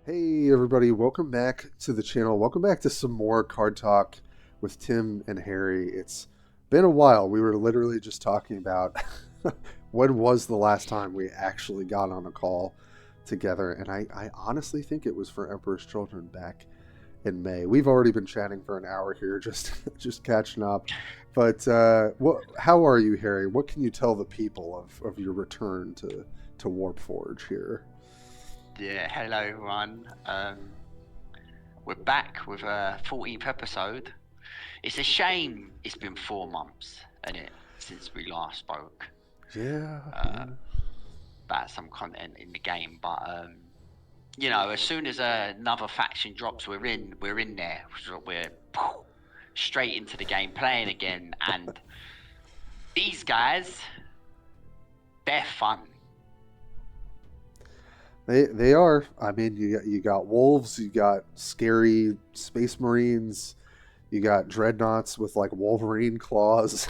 Hey everybody, welcome back to the channel. Welcome back to some more card talk with Tim and Harry. It's been a while. We were literally just talking about when was the last time we actually got on a call together, and I honestly think it was for Emperor's Children back in May. We've already been chatting for an hour here, just just catching up. But how are you, Harry? What can you tell the people of your return to Warpforge here? Yeah, hello everyone. We're back with a 14th episode. It's a shame it's been 4 months, isn't it, since we last spoke Yeah, uh, yeah. about some content in the game. But as soon as another faction drops, we're in there. We're straight into the game, playing again. And these guys, they're fun. They are. I mean, you got wolves, you got scary space marines, you got dreadnoughts with like Wolverine claws.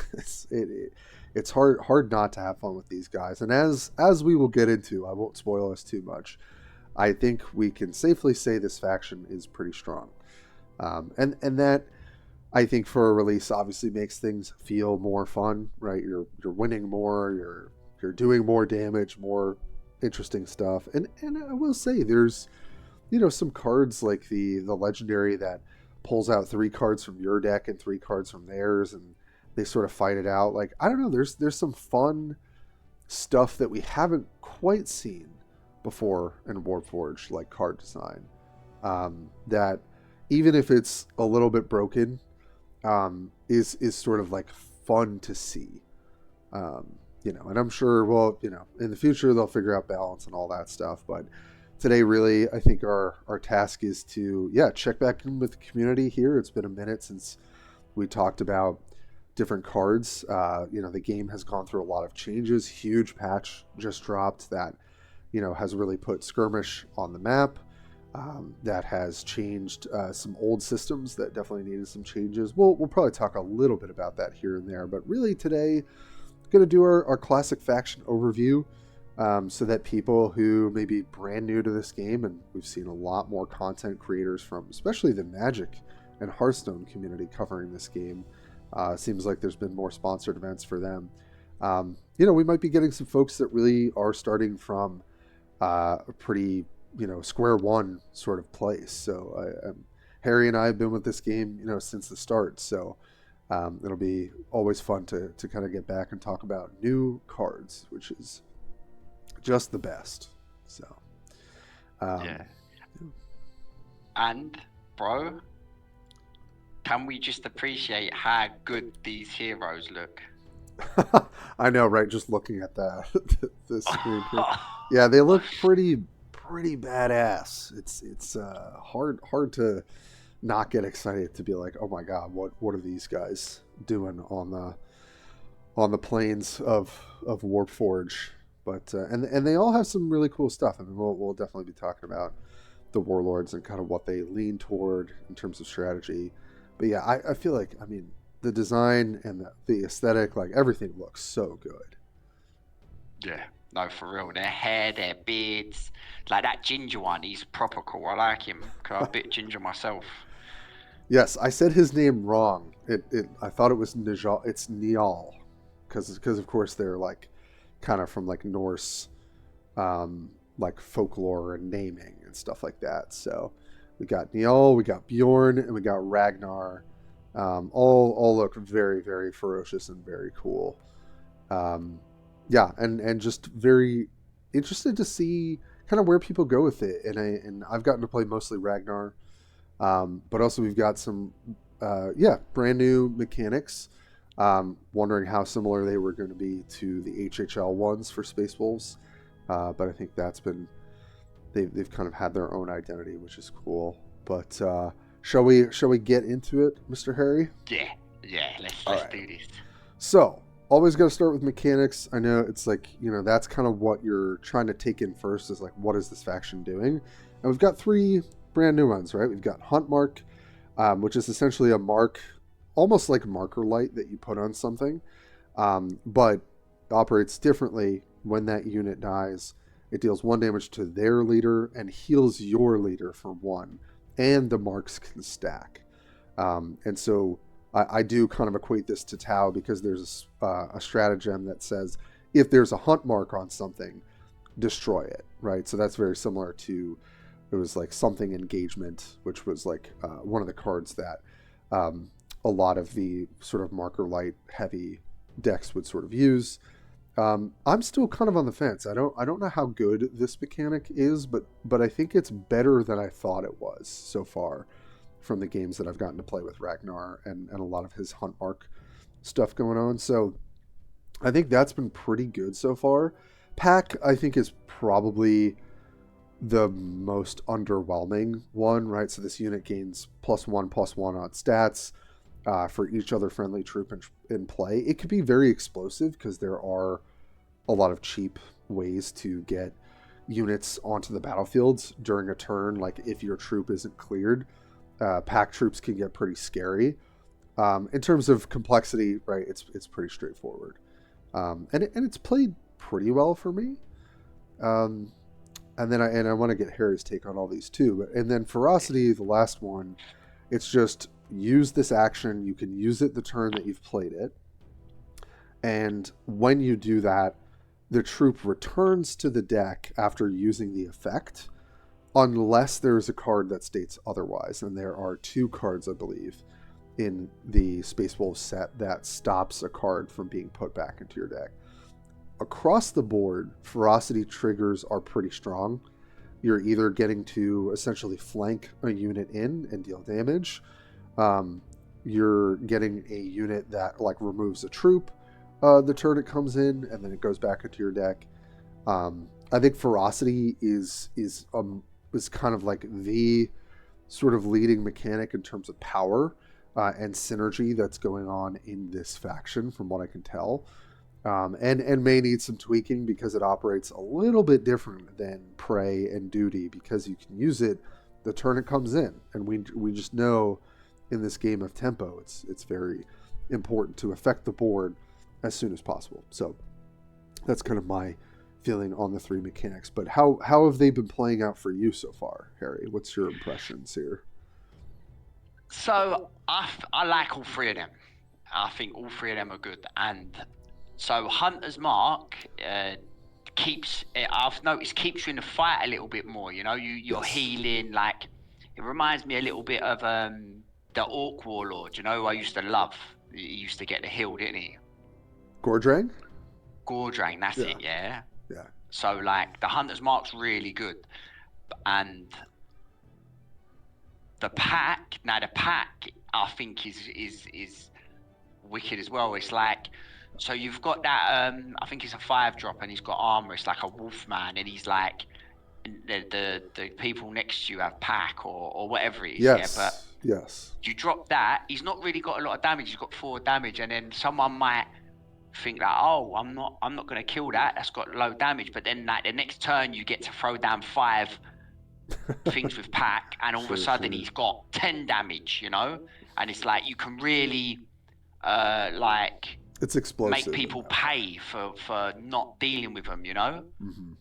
It's hard not to have fun with these guys. And as we will get into, I won't spoil us too much. I think we can safely say this faction is pretty strong, and that I think for a release obviously makes things feel more fun, right? You're winning more, you're doing more damage, more interesting stuff. And I will say there's some cards like the legendary that pulls out three cards from your deck and three cards from theirs, and they sort of fight it out. Like, I don't know, there's some fun stuff that we haven't quite seen before in Warforged, like card design. That even if it's a little bit broken, is sort of like fun to see. And I'm sure, well, in the future they'll figure out balance and all that stuff. But today, really, I think our task is to, check back in with the community here. It's been a minute since we talked about different cards. The game has gone through a lot of changes. Huge patch just dropped that, has really put skirmish on the map. That has changed some old systems that definitely needed some changes. We'll probably talk a little bit about that here and there, but really today, going to do our classic faction overview, so that people who may be brand new to this game, and we've seen a lot more content creators from especially the Magic and Hearthstone community covering this game. Seems like there's been more sponsored events for them. We might be getting some folks that really are starting from a pretty square one sort of place. So Harry and I have been with this game since the start. So it'll be always fun to kind of get back and talk about new cards, which is just the best. So Yeah. um, And, bro, can we just appreciate how good these heroes look? I know, right? Just looking at the screen here, yeah, they look pretty badass. It's hard to not get excited to be like, oh my god, what are these guys doing on the plains of Warpforge? But and they all have some really cool stuff. I mean, we'll definitely be talking about the Warlords and kind of what they lean toward in terms of strategy. But yeah, I feel like, I mean, the design and the aesthetic, like everything looks so good. Yeah, no, for real. Their hair, their beards, like that ginger one. He's proper cool. I like him because I'm a bit ginger myself. Yes, I said his name wrong. I thought it was Nijal. It's Niall, because of course they're like kind of from like Norse, like folklore and naming and stuff like that. So we got Niall, we got Bjorn, and we got Ragnar. All look very very ferocious and very cool. Um, yeah, and just very interested to see kind of where people go with it. And I've gotten to play mostly Ragnar, but also we've got some brand new mechanics. Wondering how similar they were going to be to the HHL ones for Space Wolves, but I think that's been they've kind of had their own identity, which is cool. But shall we get into it, Mr. Harry? Yeah, yeah. Let's All let's right. do this. So always got to start with mechanics. I know it's like that's kind of what you're trying to take in first is like, what is this faction doing? And we've got three brand new ones, right? We've got Hunt Mark, which is essentially a mark, almost like marker light that you put on something, but operates differently when that unit dies. It deals 1 damage to their leader and heals your leader for 1, and the marks can stack. And so I do kind of equate this to Tau, because there's a stratagem that says if there's a hunt mark on something, destroy it, right? So that's very similar to, it was like something engagement, which was like one of the cards that a lot of the sort of marker light heavy decks would sort of use. I'm still kind of on the fence. I don't know how good this mechanic is, but I think it's better than I thought it was so far from the games that I've gotten to play with Ragnar and a lot of his hunt mark stuff going on. So I think that's been pretty good so far. Pack, I think, is probably the most underwhelming one, right? So this unit gains +1/+1 on stats for each other friendly troop in play. It could be very explosive because there are a lot of cheap ways to get units onto the battlefield during a turn. Like if your troop isn't cleared, pack troops can get pretty scary. In terms of complexity, right, it's pretty straightforward. And it's played pretty well for me. And then I want to get Harry's take on all these too. And then Ferocity, the last one, it's just use this action. You can use it the turn that you've played it. And when you do that, the troop returns to the deck after using the effect, unless there's a card that states otherwise. And there are 2 cards, I believe, in the Space Wolves set that stops a card from being put back into your deck. Across the board, Ferocity triggers are pretty strong. You're either getting to essentially flank a unit in and deal damage. You're getting a unit that like removes a troop the turn it comes in, and then it goes back into your deck. I think Ferocity is kind of like the sort of leading mechanic in terms of power and synergy that's going on in this faction, from what I can tell. And may need some tweaking because it operates a little bit different than Prey and Duty, because you can use it the turn it comes in, and we just know in this game of tempo it's very important to affect the board as soon as possible. So that's kind of my feeling on the 3 mechanics. But how have they been playing out for you so far, Harry? What's your impressions here? So I like all 3 of them. I think all 3 of them are good. And so Hunter's Mark keeps, I've noticed, keeps you in the fight a little bit more. You know, you're Yes. healing. Like, it reminds me a little bit of the Orc Warlord. You know, who I used to love. He used to get the heal, didn't he? Gordrang? Gordrang, that's Yeah. it, yeah. Yeah. So like the Hunter's Mark's really good, and the pack I think is wicked as well. It's like, so you've got that I think it's a 5-drop, and he's got armor. It's like a wolfman, and he's like the people next to you have pack or whatever it is. Yes. Yeah, but yes. you drop that, he's not really got a lot of damage. He's got 4 damage, and then someone might think that, oh, I'm not going to kill that. That's got low damage. But then like the next turn, you get to throw down 5 things with pack, and all of a sudden he's got 10 damage. You know, and it's like you can really like it's explosive. Make people pay for not dealing with them. You know. Mm-hmm.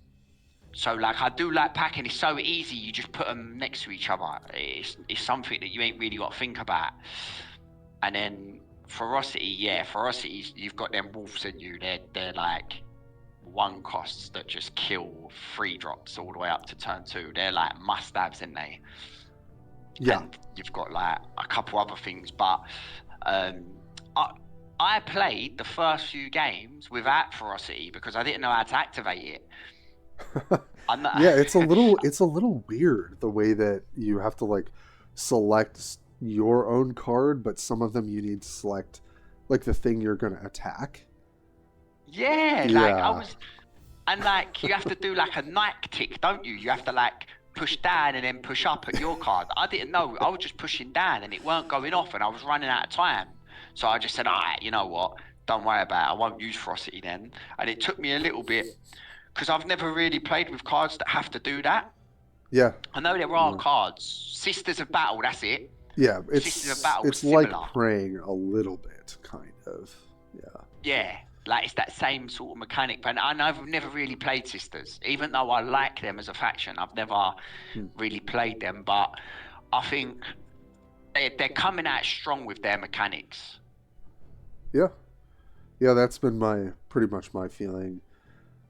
So like I do like packing. It's so easy. You just put them next to each other. It's something that you ain't really got to think about. And then Ferocity, you've got them wolves in you. They're like 1 costs that just kill 3 drops all the way up to turn 2. They're like must-haves, aren't they? Yeah. And you've got like a couple other things, but I played the first few games without Ferocity because I didn't know how to activate it. Yeah, it's a little weird the way that you have to like select your own card, but some of them you need to select like the thing you're going to attack. Yeah, like I was, and like you have to do like a Nike tick, don't you? You have to like push down and then push up at your card. I didn't know. I was just pushing down and it weren't going off, and I was running out of time. So I just said, all right, you know what? Don't worry about it. I won't use Ferocity then. And it took me a little bit because I've never really played with cards that have to do that. Yeah. I know there are cards. Sisters of Battle, that's it. Yeah, it's like praying a little bit, kind of. Yeah. Yeah, Like, it's that same sort of mechanic. But I've never really played Sisters, even though I like them as a faction. I've never really played them, but I think they're coming out strong with their mechanics. Yeah, yeah, that's been pretty much my feeling.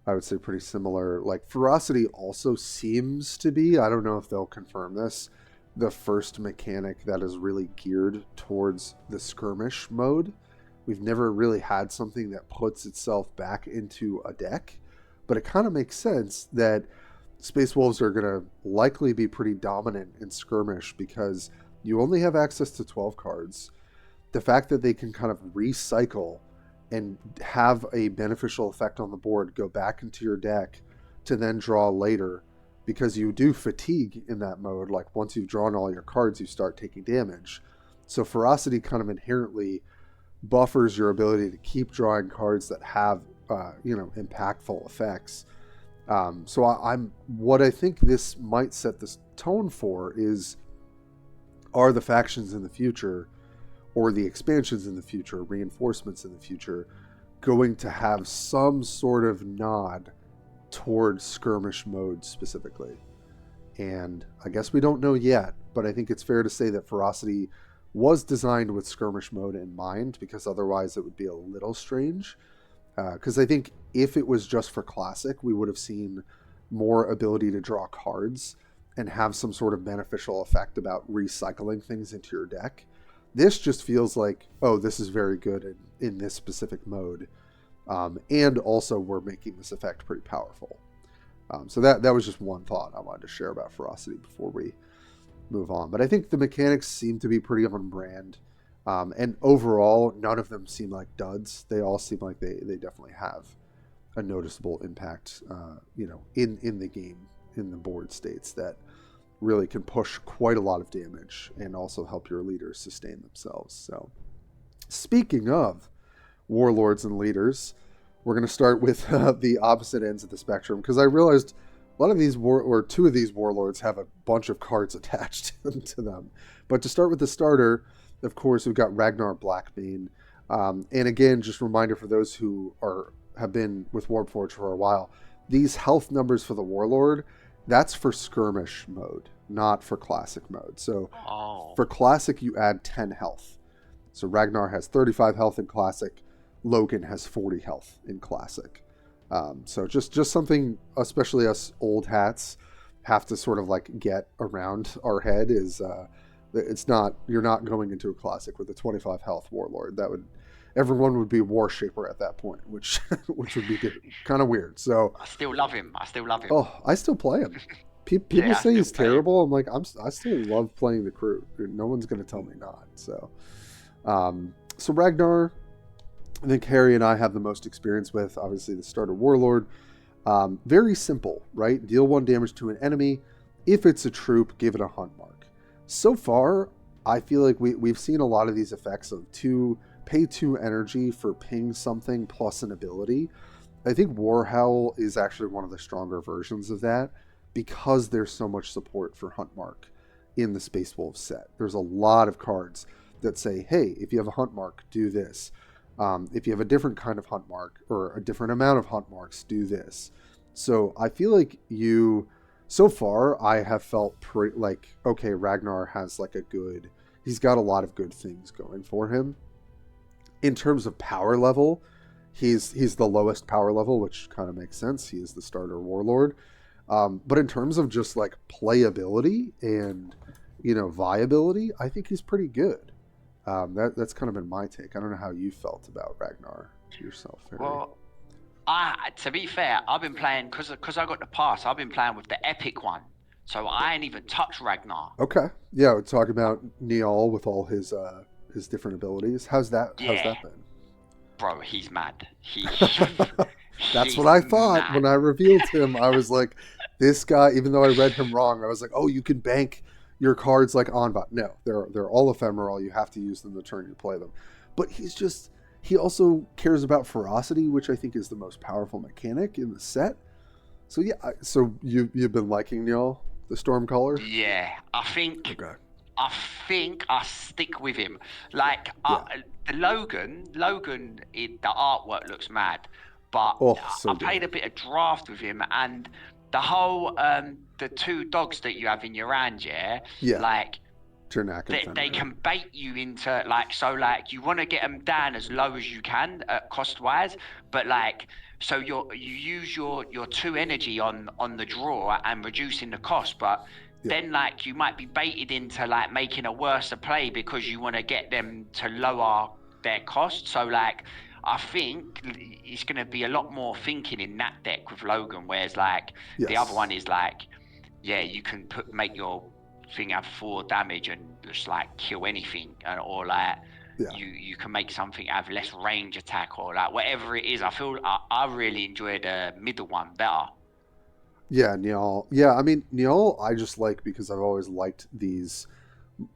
I would say pretty similar. Like Ferocity also seems to be, I don't know if they'll confirm this, the first mechanic that is really geared towards the skirmish mode. We've never really had something that puts itself back into a deck, but it kind of makes sense that Space Wolves are going to likely be pretty dominant in skirmish because you only have access to 12 cards. The fact that they can kind of recycle and have a beneficial effect on the board go back into your deck to then draw later, because you do fatigue in that mode. Like once you've drawn all your cards, you start taking damage. So Ferocity kind of inherently buffers your ability to keep drawing cards that have impactful effects. So I'm what I think this might set this tone for is, are the factions in the future, or the expansions in the future, reinforcements in the future, going to have some sort of nod towards skirmish mode specifically? And I guess we don't know yet, but I think it's fair to say that Ferocity was designed with skirmish mode in mind, because otherwise it would be a little strange. Because I think if it was just for Classic, we would have seen more ability to draw cards and have some sort of beneficial effect about recycling things into your deck. This just feels like, oh, this is very good in this specific mode. And also we're making this effect pretty powerful. So that was just one thought I wanted to share about Ferocity before we move on. But I think the mechanics seem to be pretty on brand. And overall, none of them seem like duds. They all seem like they definitely have a noticeable impact, in the game, in the board states, that really can push quite a lot of damage and also help your leaders sustain themselves. So speaking of warlords and leaders, we're going to start with the opposite ends of the spectrum, because I realized a lot of these two of these warlords have a bunch of cards attached to them. But to start with the starter, of course, we've got Ragnar Blackbane. And again, just a reminder for those who have been with Warpforge for a while, these health numbers for the warlord, that's for skirmish mode, not for classic mode. So for classic, you add 10 health. So Ragnar has 35 health in classic. Logan has 40 health in classic. So just something, especially us old hats, have to sort of like get around our head is you're not going into a classic with a 25 health warlord. Everyone would be War Shaper at that point, which would be kind of weird. So I still love him. Oh, I still play him. People say he's terrible. I'm like, I still love playing the crew. No one's going to tell me not. So, so Ragnar, I think Harry and I have the most experience with, obviously, the starter warlord. Very simple, right? Deal 1 damage to an enemy. If it's a troop, give it a hunt mark. So far, I feel like we've seen a lot of these effects of pay 2 energy for ping something plus an ability. I think Warhowl is actually one of the stronger versions of that, because there's so much support for Hunt Mark in the Space Wolves set. There's a lot of cards that say, hey, if you have a Hunt Mark, do this. If you have a different kind of Hunt Mark or a different amount of Hunt Marks, do this. So I feel like so far, I have felt okay, Ragnar has he's got a lot of good things going for him. In terms of power level, he's the lowest power level, which kind of makes sense. He is the starter warlord. But in terms of just like playability and, viability, I think he's pretty good. That's kind of been my take. I don't know how you felt about Ragnar yourself, Harry. Well, to be fair, I've been playing, because I got the pass, I've been playing with the epic one. So I ain't even touched Ragnar. Okay. Yeah, we're talking about Niall with all his different abilities. How's that been? Bro, he's mad. That's what I thought mad. When I revealed him. I was like, this guy, even though I read him wrong, I was like, oh, you can bank your cards like on bot. No, they're all ephemeral. You have to use them the turn you play them. But he also cares about ferocity, which I think is the most powerful mechanic in the set. So yeah, so you've been liking Niall, the Stormcaller? Yeah, I think I think I stick with him. Like Yeah. the Logan, the artwork looks mad, but Oh, so I played good. a bit of draft with him, and the whole the two dogs that you have in your hand, yeah, Yeah. like Ternak and they Fenrir. can bait you into like, so like you want to get them down as low as you can cost wise, but like, so you use your two energy on the draw and reducing the cost, but Yeah. then like you might be baited into like making a worse play because you want to get them to lower their cost. So like I think it's going to be a lot more thinking in that deck with Logan, whereas like the other one Yes. is like, yeah, you can make your thing have 4 damage and just like kill anything, or like Yeah. you can make something have less range attack, or like whatever it is. I really enjoy the middle one better. Yeah, Niall. Yeah, I mean, Niall I just like because I've always liked these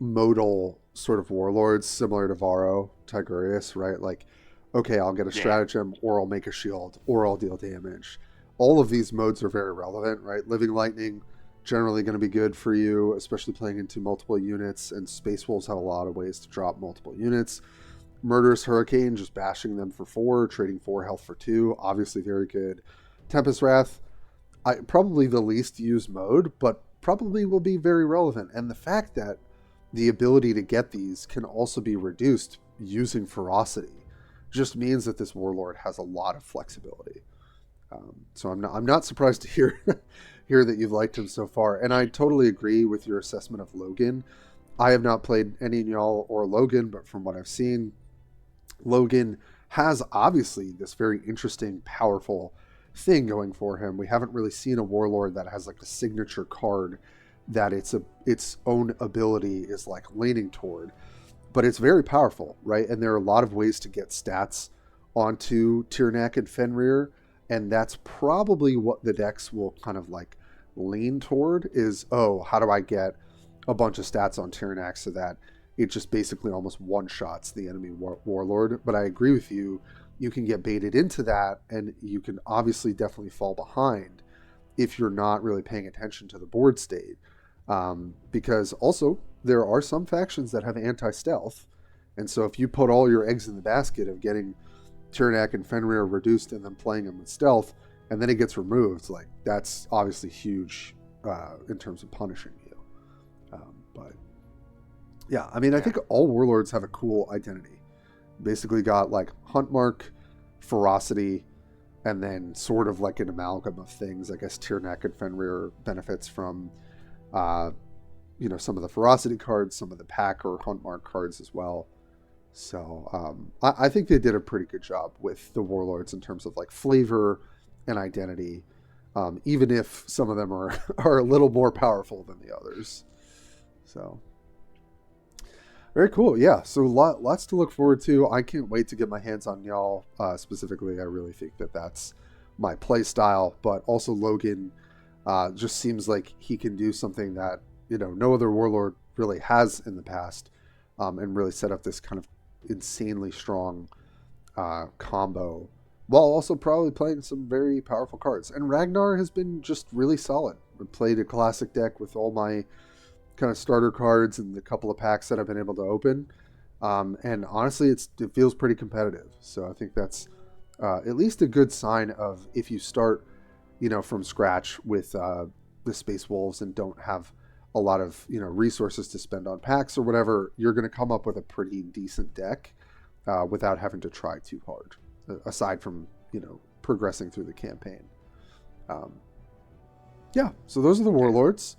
modal sort of warlords similar to Varro, Tigurius, right? Like, okay, I'll get a Yeah, stratagem, or I'll make a shield, or I'll deal damage. All of these modes are very relevant, right? Living Lightning, generally going to be good for you, especially playing into multiple units, and Space Wolves have a lot of ways to drop multiple units. Murderous Hurricane, just bashing them for 4, trading 4 health for 2, obviously very good. Tempest Wrath, probably the least used mode, but probably will be very relevant. And the fact that the ability to get these can also be reduced using ferocity just means that this warlord has a lot of flexibility. So I'm not surprised to hear hear that you've liked him so far, and I totally agree with your assessment of Logan. I have not played any Y'all or Logan, but from what I've seen, Logan has obviously this very interesting, powerful thing going for him. We haven't really seen a warlord that has like a signature card that its own ability is like leaning toward, but it's very powerful, right? And there are a lot of ways to get stats onto Tyrnak and Fenrir, and that's probably what the decks will kind of like lean toward is, oh, how do I get a bunch of stats on Tyrnak so that it just basically almost one-shots the enemy warlord. But I agree with you, you can get baited into that, and you can obviously definitely fall behind if you're not really paying attention to the board state. Because also, there are some factions that have anti-stealth, and so if you put all your eggs in the basket of getting Tyrnak and Fenrir reduced and then playing them with stealth, and then it gets removed, like that's obviously huge in terms of punishing you. But yeah, I mean, I yeah, think all warlords have a cool identity. Basically, got like hunt mark, ferocity, and then sort of like an amalgam of things. I guess Tyrnak and Fenrir benefits from, uh, some of the ferocity cards, some of the pack or hunt mark cards as well. So I think they did a pretty good job with the warlords in terms of like flavor and identity, even if some of them are are a little more powerful than the others. So very cool. Yeah. So lots to look forward to. I can't wait to get my hands on y'all. Specifically, I really think that that's my play style. But also Logan just seems like he can do something that no other warlord really has in the past, and really set up this kind of insanely strong combo, while also probably playing some very powerful cards. And Ragnar has been just really solid. I played a classic deck with all my kind of starter cards and the couple of packs that I've been able to open. And honestly, it feels pretty competitive. So I think that's at least a good sign of if you start, from scratch with the Space Wolves and don't have a lot of resources to spend on packs or whatever, you're going to come up with a pretty decent deck without having to try too hard. Aside from progressing through the campaign. Yeah, so those are the warlords.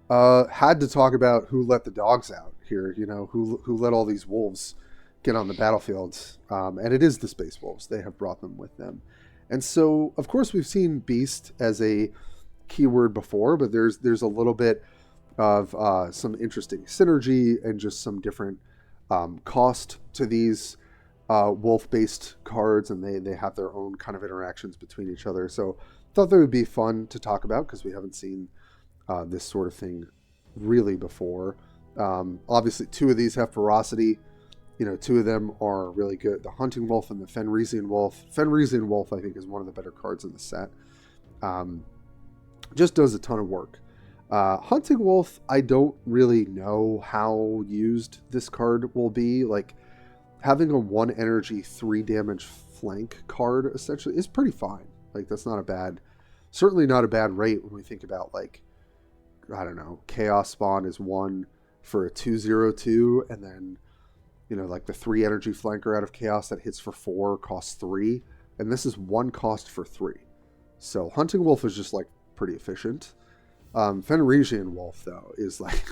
Had to talk about who let the dogs out here. Who let all these wolves get on the battlefield, and it is the Space Wolves. They have brought them with them, and so of course we've seen Beast as a keyword before, but there's a little bit of some interesting synergy and just some different cost to these wolf-based cards, and they have their own kind of interactions between each other. So thought that would be fun to talk about because we haven't seen this sort of thing really before. Obviously, 2 of these have ferocity. 2 of them are really good. The Hunting Wolf and the Fenrisian Wolf. Fenrisian Wolf, I think, is one of the better cards in the set. Just does a ton of work. Hunting Wolf, I don't really know how used this card will be. Like, having a 1 energy, 3 damage flank card essentially is pretty fine. Like, that's not a bad, certainly not a bad rate when we think about, like, I don't know, Chaos Spawn is 1 for a 2/2, and then, like the 3 energy flanker out of Chaos that hits for 4 costs 3, and this is 1 cost for 3. So Hunting Wolf is just, like, pretty efficient. Fenrisian Wolf, though, is, like,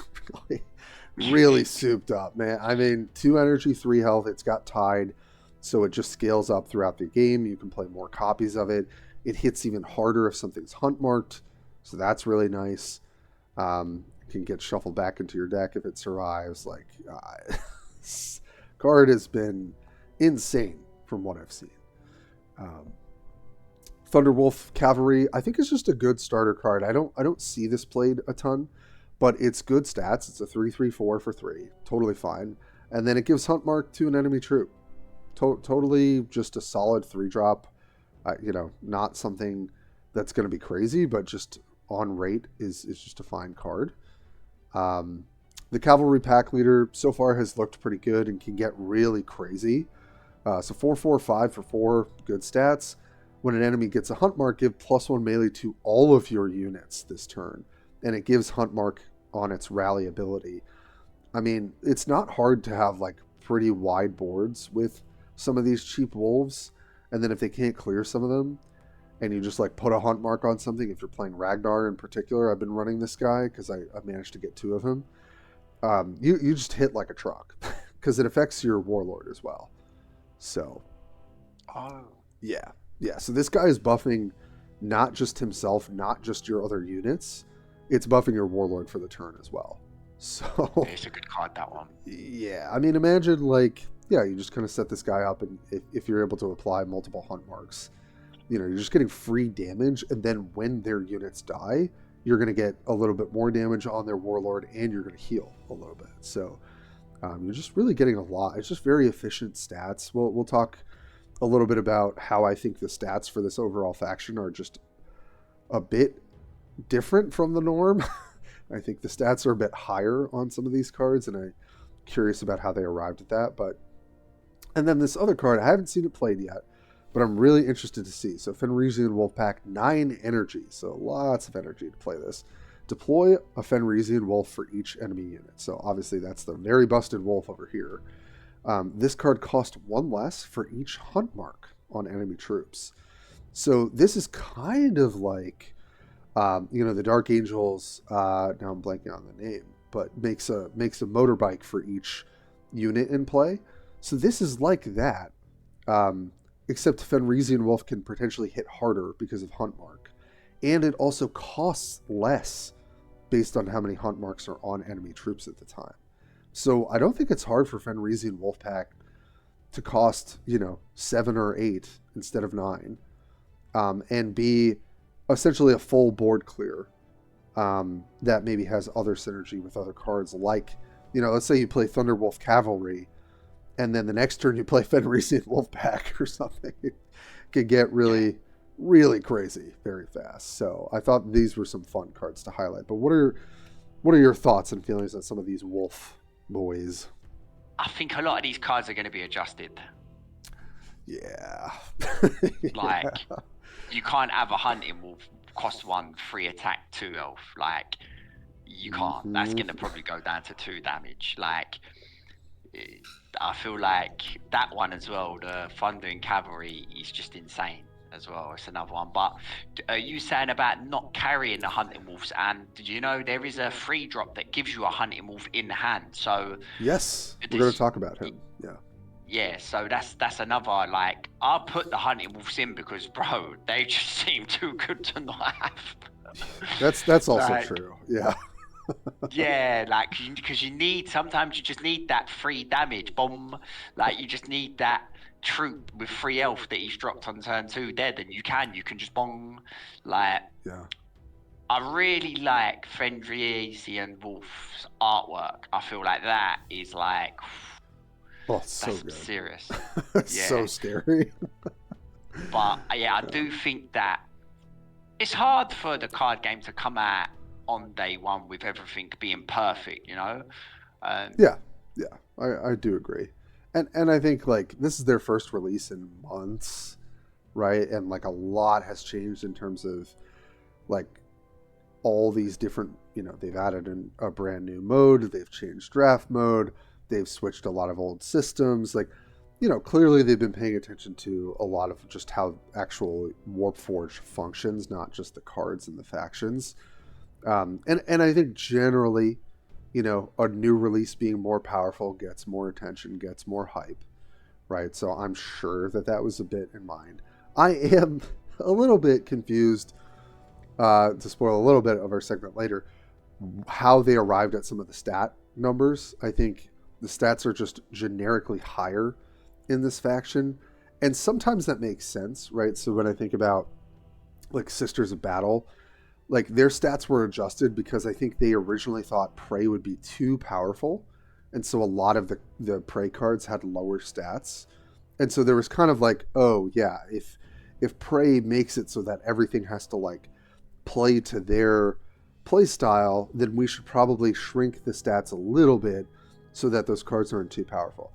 really souped up, man. I mean, 2 energy, 3 health. It's got Tide, so it just scales up throughout the game. You can play more copies of it. It hits even harder if something's hunt marked, so that's really nice. Can get shuffled back into your deck if it survives. Like, this card has been insane from what I've seen. Thunderwolf Cavalry, I think, is just a good starter card. I don't see this played a ton, but it's good stats. It's a 3/3/4 for 3, totally fine. And then it gives hunt mark to an enemy troop. Totally just a solid 3-drop. Not something that's going to be crazy, but just on rate is just a fine card. The Cavalry Pack Leader so far has looked pretty good and can get really crazy. So 4/4/5 for 4, good stats. When an enemy gets a hunt mark, give +1 melee to all of your units this turn, and it gives hunt mark on its rally ability. I mean, it's not hard to have, like, pretty wide boards with some of these cheap wolves, and then if they can't clear some of them, and you just, like, put a hunt mark on something. If you're playing Ragnar in particular, I've been running this guy because I managed to get 2 of him. You just hit like a truck because it affects your Warlord as well. So, yeah. So this guy is buffing not just himself, not just your other units. It's buffing your Warlord for the turn as well. So it's a good card, that one. Yeah, I mean, imagine, like, you just kind of set this guy up, and if you're able to apply multiple hunt marks, you're just getting free damage, and then when their units die, you're going to get a little bit more damage on their Warlord, and you're going to heal a little bit. So you're just really getting a lot. It's just very efficient stats. We'll talk a little bit about how I think the stats for this overall faction are just a bit different from the norm. I think the stats are a bit higher on some of these cards, and I'm curious about how they arrived at that. And then this other card, I haven't seen it played yet, but I'm really interested to see. So Fenrisian Wolfpack, 9 energy, so lots of energy to play this. Deploy a Fenrisian Wolf for each enemy unit. So obviously that's the very busted wolf over here. This card costs 1 less for each hunt mark on enemy troops. So this is kind of like, the Dark Angels, now I'm blanking on the name, but makes a motorbike for each unit in play. So this is like that, except Fenrisian Wolf can potentially hit harder because of hunt mark. And it also costs less based on how many hunt marks are on enemy troops at the time. So I don't think it's hard for Fenrisian Wolfpack to cost, 7 or 8 instead of 9, and be essentially a full board clear that maybe has other synergy with other cards. Like, let's say you play Thunderwolf Cavalry, and then the next turn you play Fenrisian Wolfpack or something. It could get really, really crazy very fast. So I thought these were some fun cards to highlight. But what are your thoughts and feelings on some of these wolf boys? I think a lot of these cards are going to be adjusted. Yeah. Like, you can't have a hunting wolf cost 1, 3 attack, 2 health. Like, you can't. That's going to probably go down to 2 damage. Like, I feel like that one as well, the Thundering Cavalry, is just insane as well. It's another one. But are you saying about not carrying the hunting wolves? And there is a free drop that gives you a hunting wolf in hand. So yes, we're going to talk about him. Yeah, so that's another, like, I'll put the hunting wolves in because, bro, they just seem too good to not have. That's also true. Yeah. Yeah, like, because sometimes you just need that free damage bomb. Like, you just need that troop with 3 health that he's dropped on turn 2 dead, and you can just bong. Like, yeah. I really like Fenrisian Wolf's artwork. I feel like that is like, it's so that's good. Serious. It's so scary. But yeah, I do think that it's hard for the card game to come out on day one with everything being perfect, you know. Yeah, yeah, I do agree, and I think like this is their first release in months, right? And like a lot has changed in terms of like all these different, they've added in a brand new mode, they've changed draft mode, they've switched a lot of old systems. Like, clearly they've been paying attention to a lot of just how actual Warpforge functions, not just the cards and the factions. And I think generally, a new release being more powerful gets more attention, gets more hype, right? So I'm sure that was a bit in mind. I am a little bit confused, to spoil a little bit of our segment later, how they arrived at some of the stat numbers. I think the stats are just generically higher in this faction, and sometimes that makes sense, right? So when I think about like Sisters of Battle, like their stats were adjusted because I think they originally thought Prey would be too powerful, and so a lot of the Prey cards had lower stats, and so there was kind of like, oh yeah, if Prey makes it so that everything has to like play to their play style, then we should probably shrink the stats a little bit so that those cards aren't too powerful.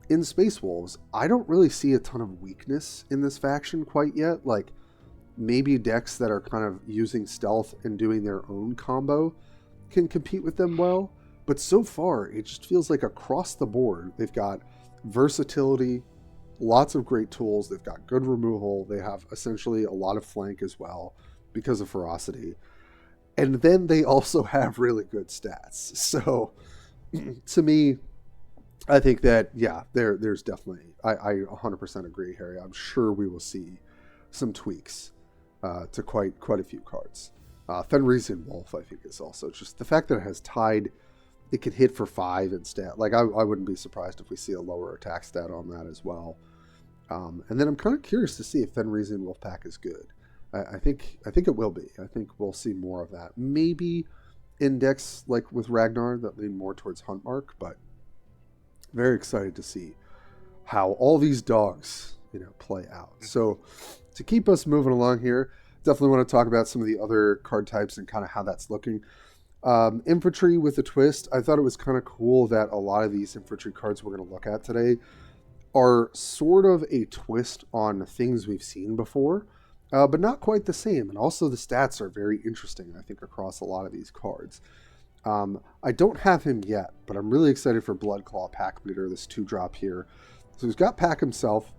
In Space Wolves, I don't really see a ton of weakness in this faction quite yet. Like, maybe decks that are kind of using stealth and doing their own combo can compete with them well. But so far, it just feels like across the board, they've got versatility, lots of great tools, they've got good removal, they have essentially a lot of flank as well because of ferocity. And then they also have really good stats. So to me, I think that, yeah, there's definitely, I 100% agree, Harry. I'm sure we will see some tweaks to quite a few cards. Fenrisian Wolf, I think, is also just the fact that it has tied, it can hit for 5 in stat. Like, I wouldn't be surprised if we see a lower attack stat on that as well. And then I'm kind of curious to see if Fenrisian Wolfpack is good. I think it will be. I think we'll see more of that. Maybe index like with Ragnar that lean more towards Huntmark, but very excited to see how all these dogs, play out. So to keep us moving along here, definitely want to talk about some of the other card types and kind of how that's looking. Infantry with a twist. I thought it was kind of cool that a lot of these infantry cards we're going to look at today are sort of a twist on things we've seen before. But not quite the same. And also the stats are very interesting, I think, across a lot of these cards. I don't have him yet, but I'm really excited for Bloodclaw Pack Leader, this 2-drop here. So he's got Pack himself,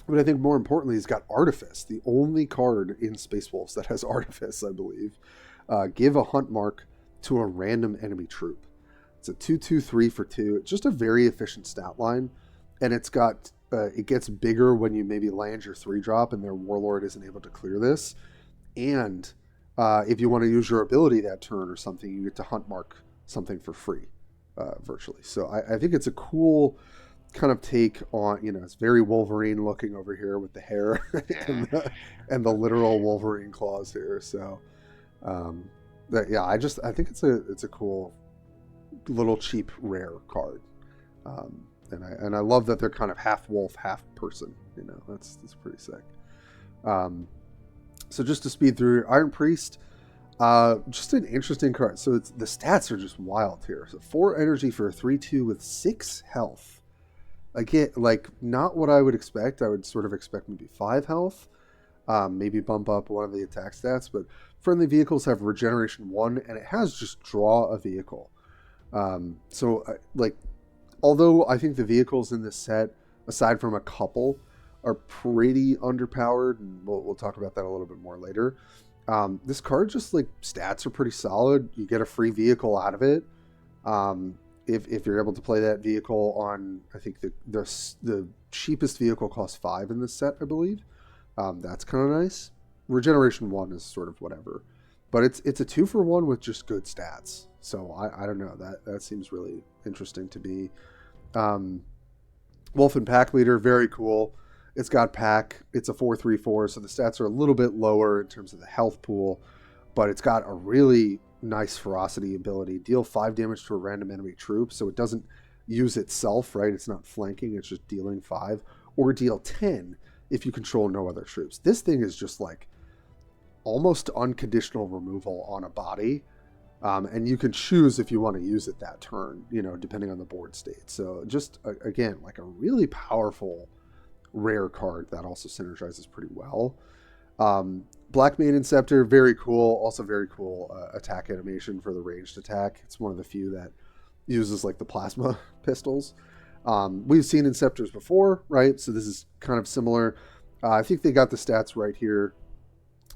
but I think more importantly, he's got Artifice, the only card in Space Wolves that has Artifice, I believe. Give a hunt mark to a random enemy troop. It's a 2/2/3 for 2. It's just a very efficient stat line, and it's got... it gets bigger when you maybe land your 3-drop and their Warlord isn't able to clear this. And if you want to use your ability that turn or something, you get to hunt mark something for free, virtually. So I think it's a cool kind of take on, it's very Wolverine looking over here with the hair and the literal Wolverine claws here. So I think it's a cool little cheap rare card. And I love that they're kind of half wolf, half person. That's pretty sick. So just to speed through, Iron Priest, just an interesting card. So the stats are just wild here. So 4 energy for a 3/2 with 6 health. Again, like not what I would expect. I would sort of expect maybe 5 health, maybe bump up one of the attack stats. But friendly vehicles have regeneration 1, and it has just draw a vehicle. Although I think the vehicles in this set, aside from a couple, are pretty underpowered, and we'll talk about that a little bit more later. This card just like stats are pretty solid. You get a free vehicle out of it. If you're able to play that vehicle on, I think the cheapest vehicle costs 5 in this set, I believe. That's kind of nice. Regeneration 1 is sort of whatever, but it's a 2-for-1 with just good stats. So I don't know, that seems really interesting to me. Wolf and Pack Leader, very cool. It's got Pack. It's a 4/3/4, so the stats are a little bit lower in terms of the health pool, but it's got a really nice ferocity ability. Deal 5 damage to a random enemy troop, so it doesn't use itself, right? It's not flanking, it's just dealing 5. Or deal 10 if you control no other troops. This thing is just like almost unconditional removal on a body. And you can choose if you want to use it that turn, depending on the board state. So just, again, like a really powerful rare card that also synergizes pretty well. Black Maiden Scepter, very cool. Also very cool attack animation for the ranged attack. It's one of the few that uses like the plasma pistols. We've seen Inceptors before, right? So this is kind of similar. I think they got the stats right here.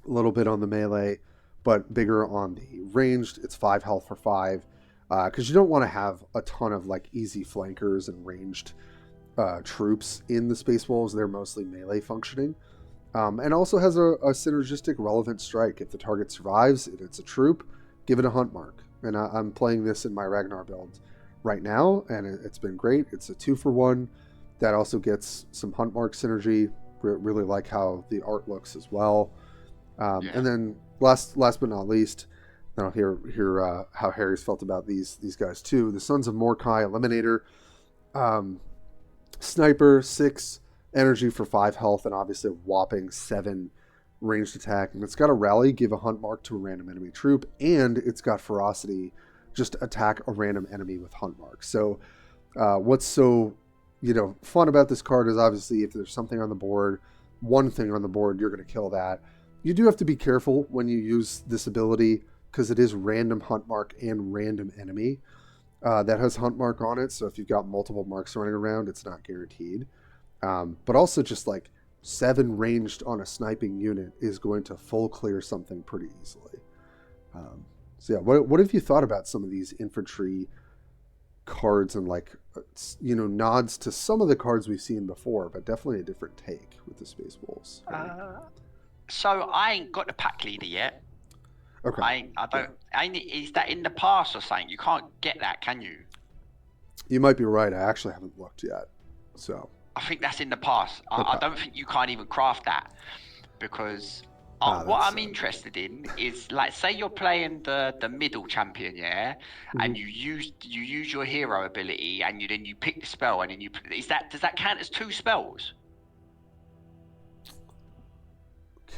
A little bit on the melee, but bigger on the ranged. It's 5 health for 5. Because you don't want to have a ton of like easy flankers and ranged troops in the Space Wolves. They're mostly melee functioning. And also has a synergistic relevant strike. If the target survives and it's a troop, give it a hunt mark. And I'm playing this in my Ragnar build right now, and it's been great. It's a 2-for-1 that also gets some hunt mark synergy. Really like how the art looks as well. And then last but not least, then I'll hear how Harry's felt about these guys too. The Sons of Mordecai Eliminator, Sniper, 6 energy for 5 health, and obviously a whopping 7 ranged attack. And it's got a rally, give a hunt mark to a random enemy troop, and it's got ferocity, just attack a random enemy with hunt marks. So what's so fun about this card is obviously if there's something on the board, one thing on the board, you're going to kill that. You do have to be careful when you use this ability because it is random hunt mark and random enemy that has hunt mark on it. So if you've got multiple marks running around, it's not guaranteed. But also just like 7 ranged on a sniping unit is going to full clear something pretty easily. So yeah, what have you thought about some of these infantry cards and like nods to some of the cards we've seen before, but definitely a different take with the Space Wolves? So I ain't got the pack leader yet. Okay. Is that in the past or something? You can't get that, can you? You might be right. I actually haven't looked yet. So I think that's in the past. Okay. I don't think you can't even craft that because what I'm interested in is like, say you're playing the middle champion, and you use your hero ability, and then you pick the spell, and then does that count as 2 spells?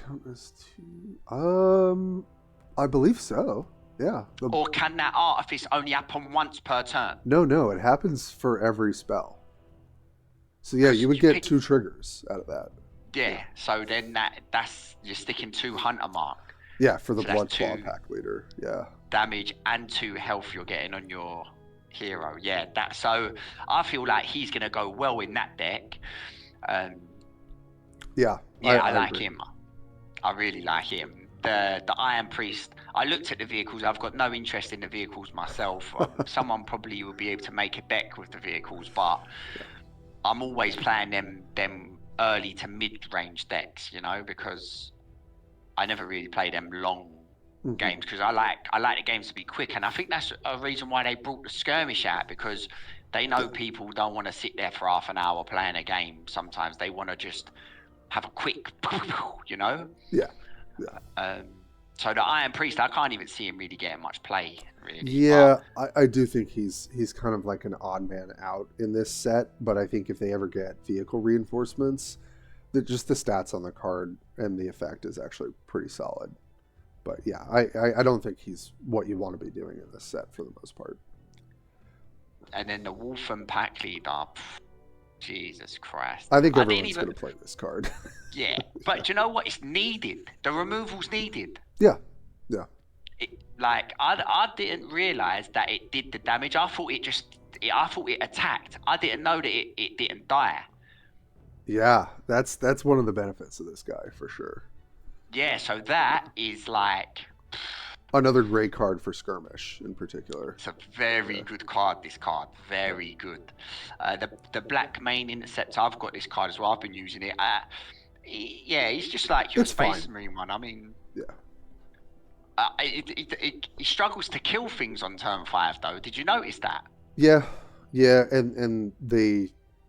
Count as 2? I believe so. Yeah. Or can that artifice only happen once per turn? No, it happens for every spell. So yeah, you would get 2 triggers out of that. Yeah, so then that's you're sticking 2 hunter mark. Yeah, for the Blood Claw pack leader. Yeah. Damage and 2 health you're getting on your hero. Yeah, so I feel like he's gonna go well in that deck. Yeah, I like him. I really like him. The Iron Priest, I looked at the vehicles. I've got no interest in the vehicles myself. Someone probably will be able to make a deck with the vehicles, but I'm always playing them early to mid-range decks, because I never really play them long games because I like the games to be quick, and I think that's a reason why they brought the skirmish out, because they know people don't want to sit there for half an hour playing a game. Sometimes they want to just have a quick, Yeah. So the Iron Priest, I can't even see him really getting much play, really. Yeah, I do think he's kind of like an odd man out in this set, but I think if they ever get vehicle reinforcements, just the stats on the card and the effect is actually pretty solid. But yeah, I don't think he's what you want to be doing in this set for the most part. And then the Wolf and Pack leader, Jesus Christ. I think everyone's going to play this card. Yeah, but you know what? It's needed. The removal's needed. Yeah. I didn't realize that it did the damage. I thought it attacked. I didn't know that it didn't die. Yeah, that's one of the benefits of this guy for sure. Yeah, so that is like another great card for skirmish in particular. It's a very good card, this card. Very good. The Black Main Interceptor, I've got this card as well. I've been using it. He's just like your Space Marine one. I mean, he struggles to kill things on turn 5, though. Did you notice that? Yeah, and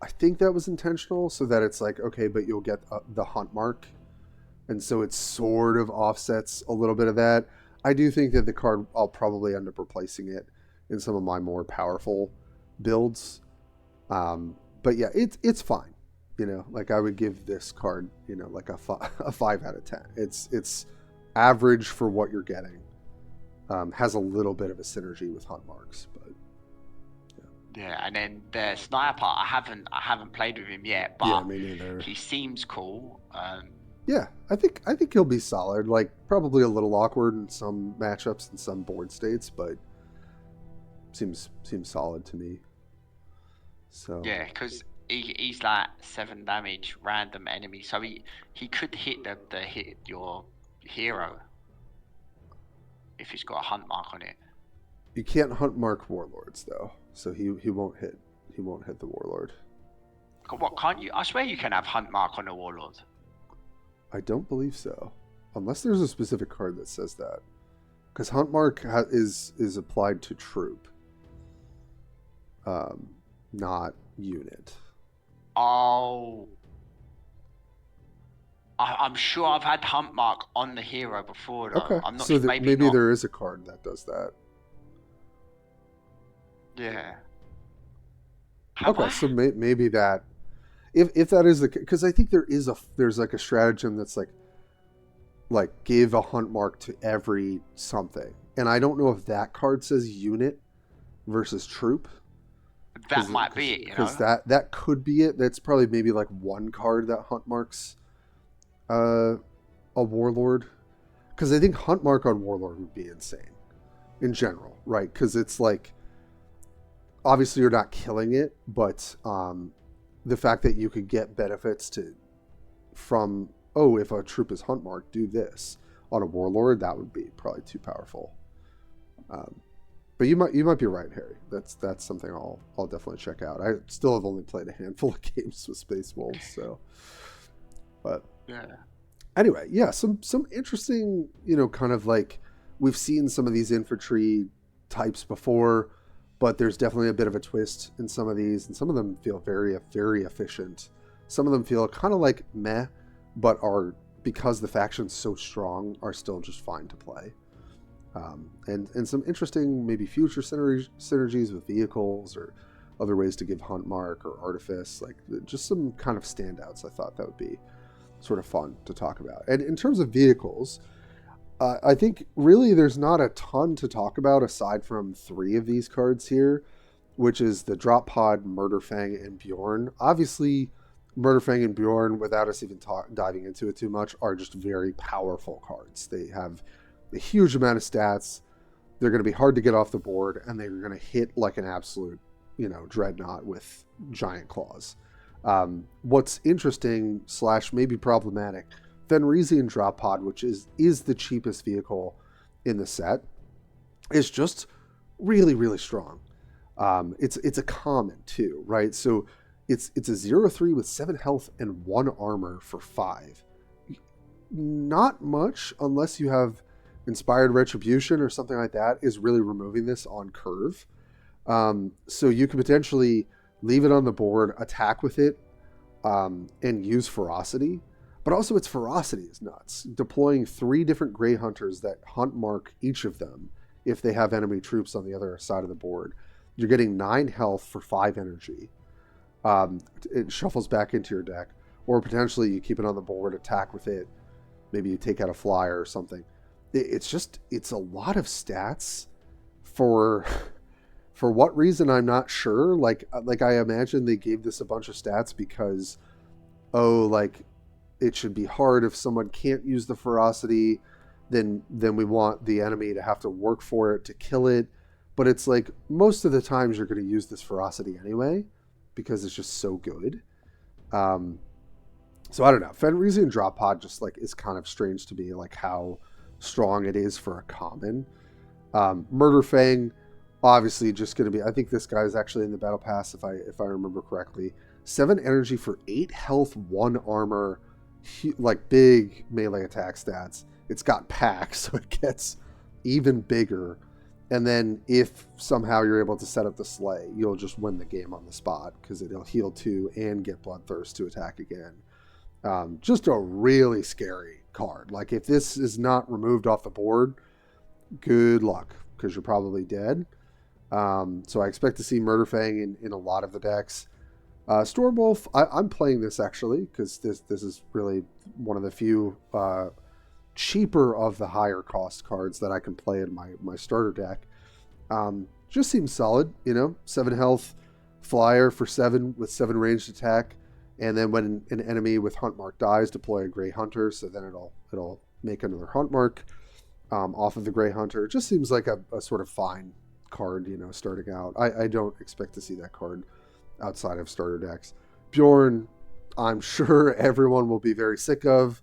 I think that was intentional, so that it's like, okay, but you'll get the hunt mark, and so it sort of offsets a little bit of that. I do think that the card, I'll probably end up replacing it in some of my more powerful builds, but yeah, it's fine. Like I would give this card, like a 5 out of 10. It's average for what you're getting. has a little bit of a synergy with hunt marks, but Yeah, and then the sniper, I haven't played with him yet, but yeah, me neither. he seems cool. Yeah, I think he'll be solid. Like probably a little awkward in some matchups and some board states, but seems solid to me. So Yeah, because he's like 7 damage random enemy, so he could hit hit your hero if he's got a hunt mark on it. you can't hunt mark warlords though, so he won't hit the warlord. What can't you? I swear you can have hunt mark on a warlord. I don't believe so, unless there's a specific card that says that. Because hunt mark is applied to troop, not unit. Oh, I'm sure I've had hunt mark on the hero before though. Okay, I'm not so sure, maybe maybe not. there is a card that does that. Yeah. Okay, so maybe that, if that is the, because I think there's like a stratagem that's like give a hunt mark to every something, and I don't know if that card says unit versus troop. That might be it, because that could be it. That's probably maybe like one card that hunt marks a warlord, because I think hunt mark on warlord would be insane in general, right? Because it's like, obviously you're not killing it, but the fact that you could get benefits from if a troop is hunt marked, do this on a warlord, that would be probably too powerful. But you might be right, Harry. That's something I'll definitely check out. I still have only played a handful of games with Space Wolves, so. But yeah. Anyway, yeah, some interesting, kind of like, we've seen some of these infantry types before, but there's definitely a bit of a twist in some of these, and some of them feel very, very efficient. Some of them feel kind of like meh, but are, because the faction's so strong, are still just fine to play. And some interesting maybe future synergies with vehicles or other ways to give hunt mark or artifice, like just some kind of standouts. I thought that would be sort of fun to talk about. And in terms of vehicles, I think really there's not a ton to talk about aside from 3 of these cards here, which is the Drop Pod, Murderfang, and Bjorn. Obviously, Murderfang and Bjorn, without us even diving into it too much, are just very powerful cards. They have a huge amount of stats. They're going to be hard to get off the board, and they're going to hit like an absolute, dreadnought with giant claws. What's interesting / maybe problematic, Fenrisian Drop Pod, which is the cheapest vehicle in the set, is just really, really strong. It's a common too, right? So it's a 0/3 with 7 health and 1 armor for 5. Not much, unless you have Inspired Retribution or something like that, is really removing this on curve. So you could potentially leave it on the board, attack with it, and use Ferocity. But also its Ferocity is nuts. Deploying 3 different Grey Hunters that hunt mark each of them if they have enemy troops on the other side of the board. You're getting 9 health for 5 energy. It shuffles back into your deck. Or potentially you keep it on the board, attack with it. Maybe you take out a flyer or something. It's a lot of stats for what reason, I'm not sure. Like I imagine they gave this a bunch of stats because, it should be hard if someone can't use the Ferocity, then we want the enemy to have to work for it to kill it. But it's like most of the times you're going to use this Ferocity anyway because it's just so good. So I don't know. Fenrisian Drop Pod just is kind of strange to me, like how strong it is for a common. Murderfang, obviously just going to be, I think this guy is actually in the battle pass if I remember correctly. 7 energy for 8 health, 1 armor, big melee attack stats. It's got packs, so it gets even bigger. And then if somehow you're able to set up the Slay, you'll just win the game on the spot because it'll heal 2 and get Bloodthirst to attack again. Just a really scary card. Like, if this is not removed off the board, good luck, because you're probably dead. So I expect to see Murderfang in a lot of the decks. Stormwolf, I'm playing this actually, because this is really one of the few cheaper of the higher cost cards that I can play in my starter deck. Just seems solid, 7 health, flyer for 7 with 7 ranged attack, and then when an enemy with hunt mark dies, deploy a Grey Hunter, so then it'll make another hunt mark off of the Grey Hunter. It just seems like a sort of fine card, starting out. I don't expect to see that card outside of starter decks. Bjorn, I'm sure everyone will be very sick of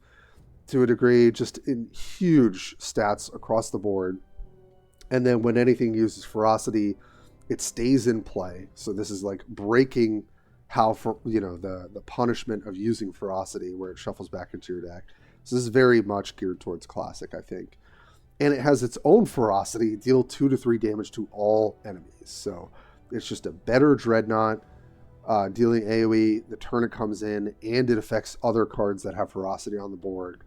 to a degree, just in huge stats across the board. And then when anything uses ferocity, it stays in play. So this is like breaking how the punishment of using ferocity, where it shuffles back into your deck. So this is very much geared towards classic, I think. And it has its own ferocity, deal 2 to 3 damage to all enemies. So it's just a better Dreadnought, dealing AoE the turn it comes in, and it affects other cards that have ferocity on the board.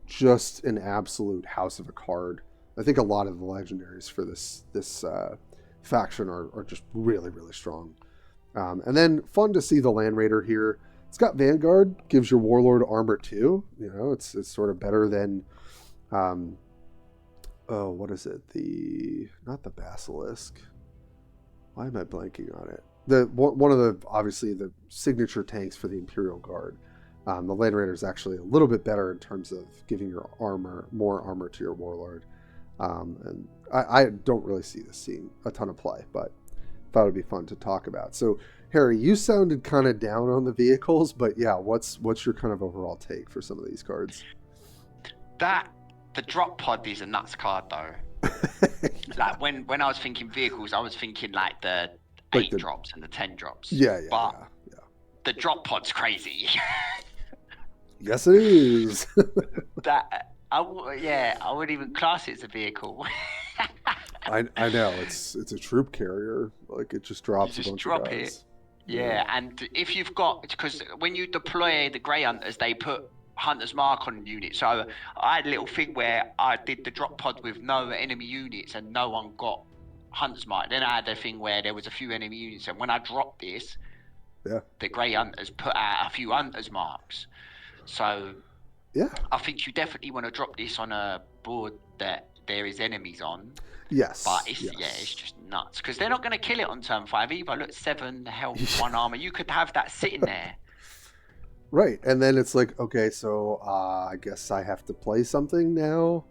Just an absolute house of a card. I think a lot of the legendaries for this faction are just really, really strong. And then fun to see the Land Raider here. It's got Vanguard, gives your Warlord armor too. It's sort of better than, what is it? Not the Basilisk. Why am I blanking on it? One of the, obviously, the signature tanks for the Imperial Guard. The Land Raider is actually a little bit better in terms of giving your more armor to your Warlord. And I don't really see this seeing a ton of play, but thought it'd be fun to talk about. So, Harry, you sounded kind of down on the vehicles, but yeah, what's your kind of overall take for some of these cards? The drop pod is a nuts card though. Like when I was thinking vehicles, I was thinking like the 8 drops and the 10 drops. Yeah. The drop pod's crazy. Yes, it is. I wouldn't even class it as a vehicle. I know it's a troop carrier. Like it just drops a bunch of guys. It. Yeah, and if you've got, because when you deploy the Grey Hunters, they put Hunter's Mark on units. So I had a little thing where I did the drop pod with no enemy units and no one got Hunter's Mark. Then I had a thing where there was a few enemy units, and when I dropped this, the Grey Hunters put out a few Hunter's Marks. So yeah, I think you definitely want to drop this on a board that there is enemies on. Yes. But it's just nuts. Because they're not going to kill it on turn 5 either. Look, 7 health, 1 armor. You could have that sitting there. Right. And then it's like, okay, so I guess I have to play something now.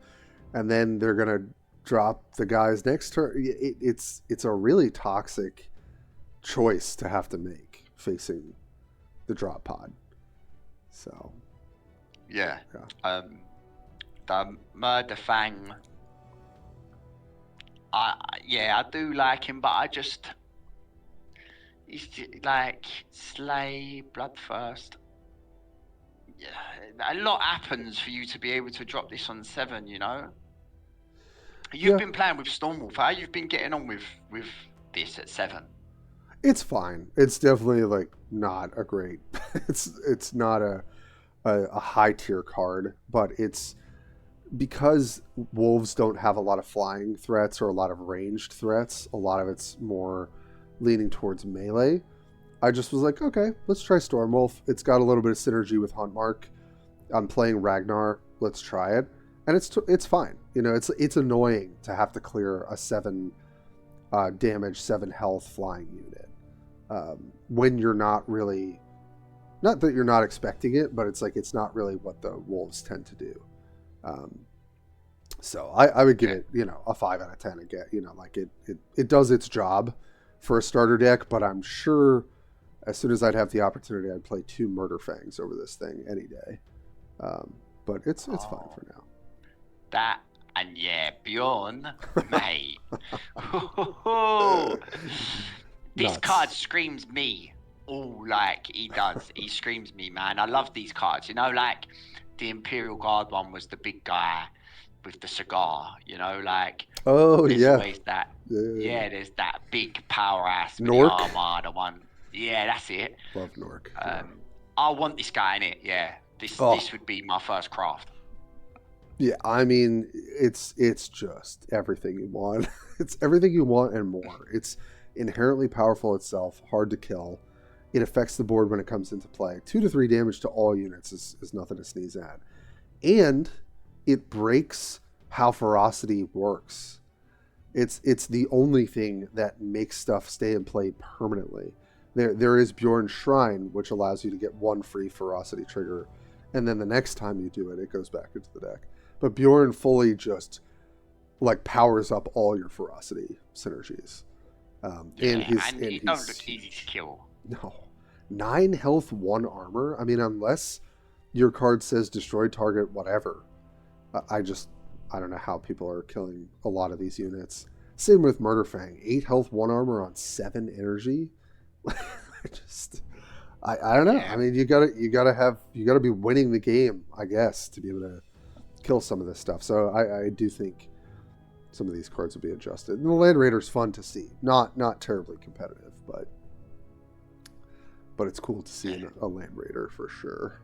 And then they're going to drop the guys next turn. It's a really toxic choice to have to make facing the drop pod. So. Yeah. The Murder Fang. I do like him, but he's like Slay, Bloodthirst. Yeah, a lot happens for you to be able to drop this on 7. You've been playing with Stormwolf. How you've been getting on with this at 7? It's fine. It's definitely like not a great. It's not a high tier card, but it's. Because wolves don't have a lot of flying threats or a lot of ranged threats, a lot of it's more leaning towards melee. I just was like, okay, let's try Stormwolf. It's got a little bit of synergy with Huntmark. I'm playing Ragnar. Let's try it, and it's fine. It's annoying to have to clear a 7 damage, 7 health flying unit when you're not that you're not expecting it, but it's like it's not really what the wolves tend to do. So I would give it, a 5 out of 10 again. Like it does its job for a starter deck, but I'm sure as soon as I'd have the opportunity, I'd play 2 Murder Fangs over this thing any day. But it's fine for now. That and Bjorn, mate. This card screams me. Oh, like he does. He screams me, man. I love these cards. Like. The Imperial Guard one was the big guy with the cigar, like. Oh, there's yeah. Always that. Yeah, there's that big powerhouse with Nork. the armor, the one. Yeah, that's it. Love Nork. I want this guy in it. Yeah, this would be my first craft. Yeah, I mean, it's just everything you want. It's everything you want and more. It's inherently powerful itself, hard to kill. It affects the board when it comes into play. 2 to 3 damage to all units is nothing to sneeze at. And it breaks how ferocity works. It's the only thing that makes stuff stay in play permanently. There is Bjorn's Shrine, which allows you to get one free ferocity trigger, and then the next time you do it, it goes back into the deck. But Bjorn fully just like powers up all your ferocity synergies. And it don't look easy to kill. No, 9 health, 1 armor. I mean, unless your card says destroy target, whatever. I don't know how people are killing a lot of these units. Same with Murderfang, 8 health, 1 armor on 7 energy. I don't know. Yeah. I mean, you gotta be winning the game, I guess, to be able to kill some of this stuff. So I do think some of these cards will be adjusted. And the Land Raider's fun to see. Not terribly competitive, but it's cool to see a Land Raider for sure.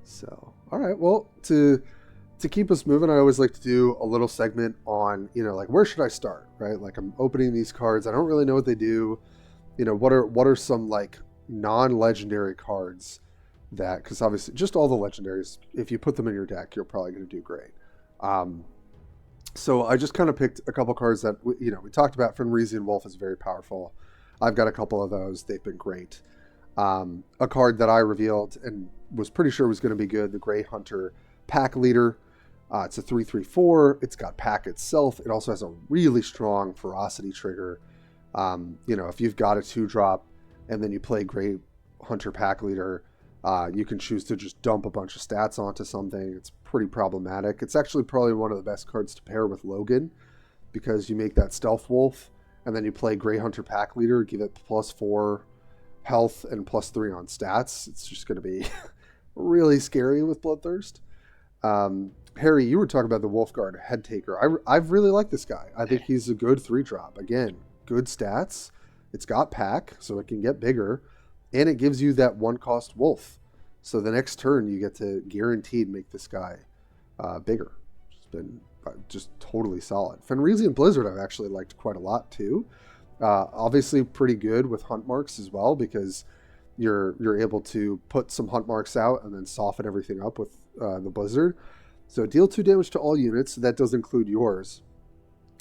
So, all right. Well, to keep us moving, I always like to do a little segment on, like, where should I start, right? Like, I'm opening these cards. I don't really know what they do. What are some, like, non-legendary cards that, because obviously just all the legendaries, if you put them in your deck, you're probably going to do great. So I just kind of picked a couple cards that, we talked about. Fenrisian Wolf is very powerful. I've got a couple of those. They've been great. A card that I revealed and was pretty sure was going to be good, the Grey Hunter Pack Leader. It's a 3/3/4. It's got Pack itself. It also has a really strong ferocity trigger. If you've got a 2-drop and then you play Grey Hunter Pack Leader, you can choose to just dump a bunch of stats onto something. It's pretty problematic. It's actually probably one of the best cards to pair with Logan, because you make that Stealth Wolf and then you play Grey Hunter Pack Leader, give it +4 health and +3 on stats. It's just going to be really scary with Bloodthirst. Harry, you were talking about the Wolfguard Head Taker. I've really liked this guy. I think he's a good 3-drop. Again, good stats. It's got Pack, so it can get bigger, and it gives you that 1-cost Wolf. So the next turn, you get to guaranteed make this guy bigger. It's been just totally solid. Fenrisian Blizzard I've actually liked quite a lot too. Obviously pretty good with hunt marks as well, because you're able to put some hunt marks out and then soften everything up with the Blizzard. So deal 2 damage to all units. That does include yours.